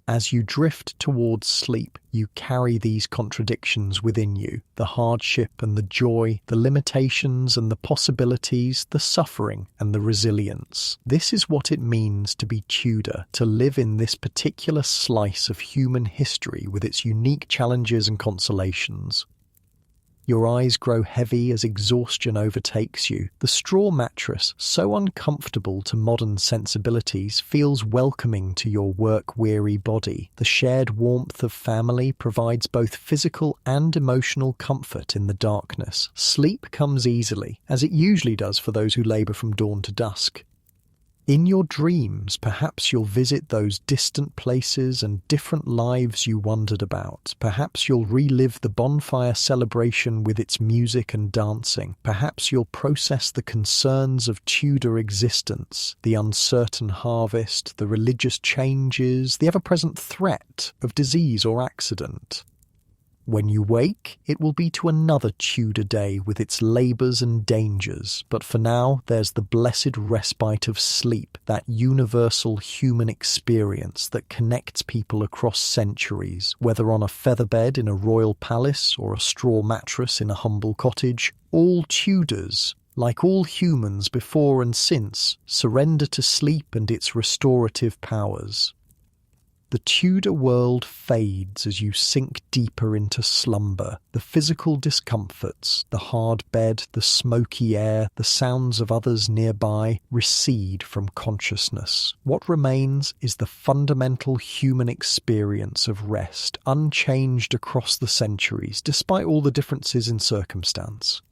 A: As you drift towards sleep, you carry these contradictions within you, the hardship and the joy, the limitations and the possibilities, the suffering and the resilience. This is what it means to be Tudor, to live in this particular slice of human history with its unique challenges and consolations. Your eyes grow heavy as exhaustion overtakes you. The straw mattress, so uncomfortable to modern sensibilities, feels welcoming to your work-weary body. The shared warmth of family provides both physical and emotional comfort in the darkness. Sleep comes easily, as it usually does for those who labour from dawn to dusk. In your dreams, perhaps you'll visit those distant places and different lives you wondered about. Perhaps you'll relive the bonfire celebration with its music and dancing. Perhaps you'll process the concerns of Tudor existence, the uncertain harvest, the religious changes, the ever-present threat of disease or accident. When you wake, it will be to another Tudor day with its labours and dangers, but for now there's the blessed respite of sleep, that universal human experience that connects people across centuries, whether on a featherbed in a royal palace or a straw mattress in a humble cottage. All Tudors, like all humans before and since, surrender to sleep and its restorative powers. The Tudor world fades as you sink deeper into slumber. The physical discomforts, the hard bed, the smoky air, the sounds of others nearby recede from consciousness. What remains is the fundamental human experience of rest, unchanged across the centuries, despite all the differences in circumstance.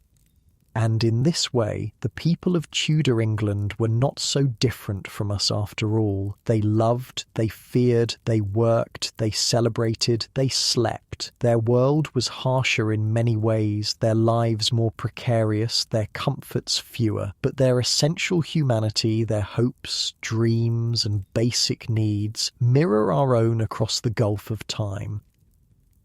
A: And in this way, the people of Tudor England were not so different from us after all. They loved, they feared, they worked, they celebrated, they slept. Their world was harsher in many ways, their lives more precarious, their comforts fewer, but their essential humanity, their hopes, dreams, and basic needs mirror our own across the gulf of time.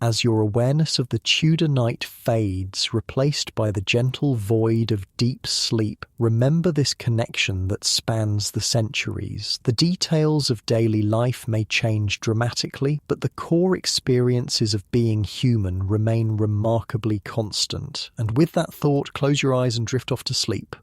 A: As your awareness of the Tudor night fades, replaced by the gentle void of deep sleep, remember this connection that spans the centuries. The details of daily life may change dramatically, but the core experiences of being human remain remarkably constant. And with that thought, close your eyes and drift off to sleep.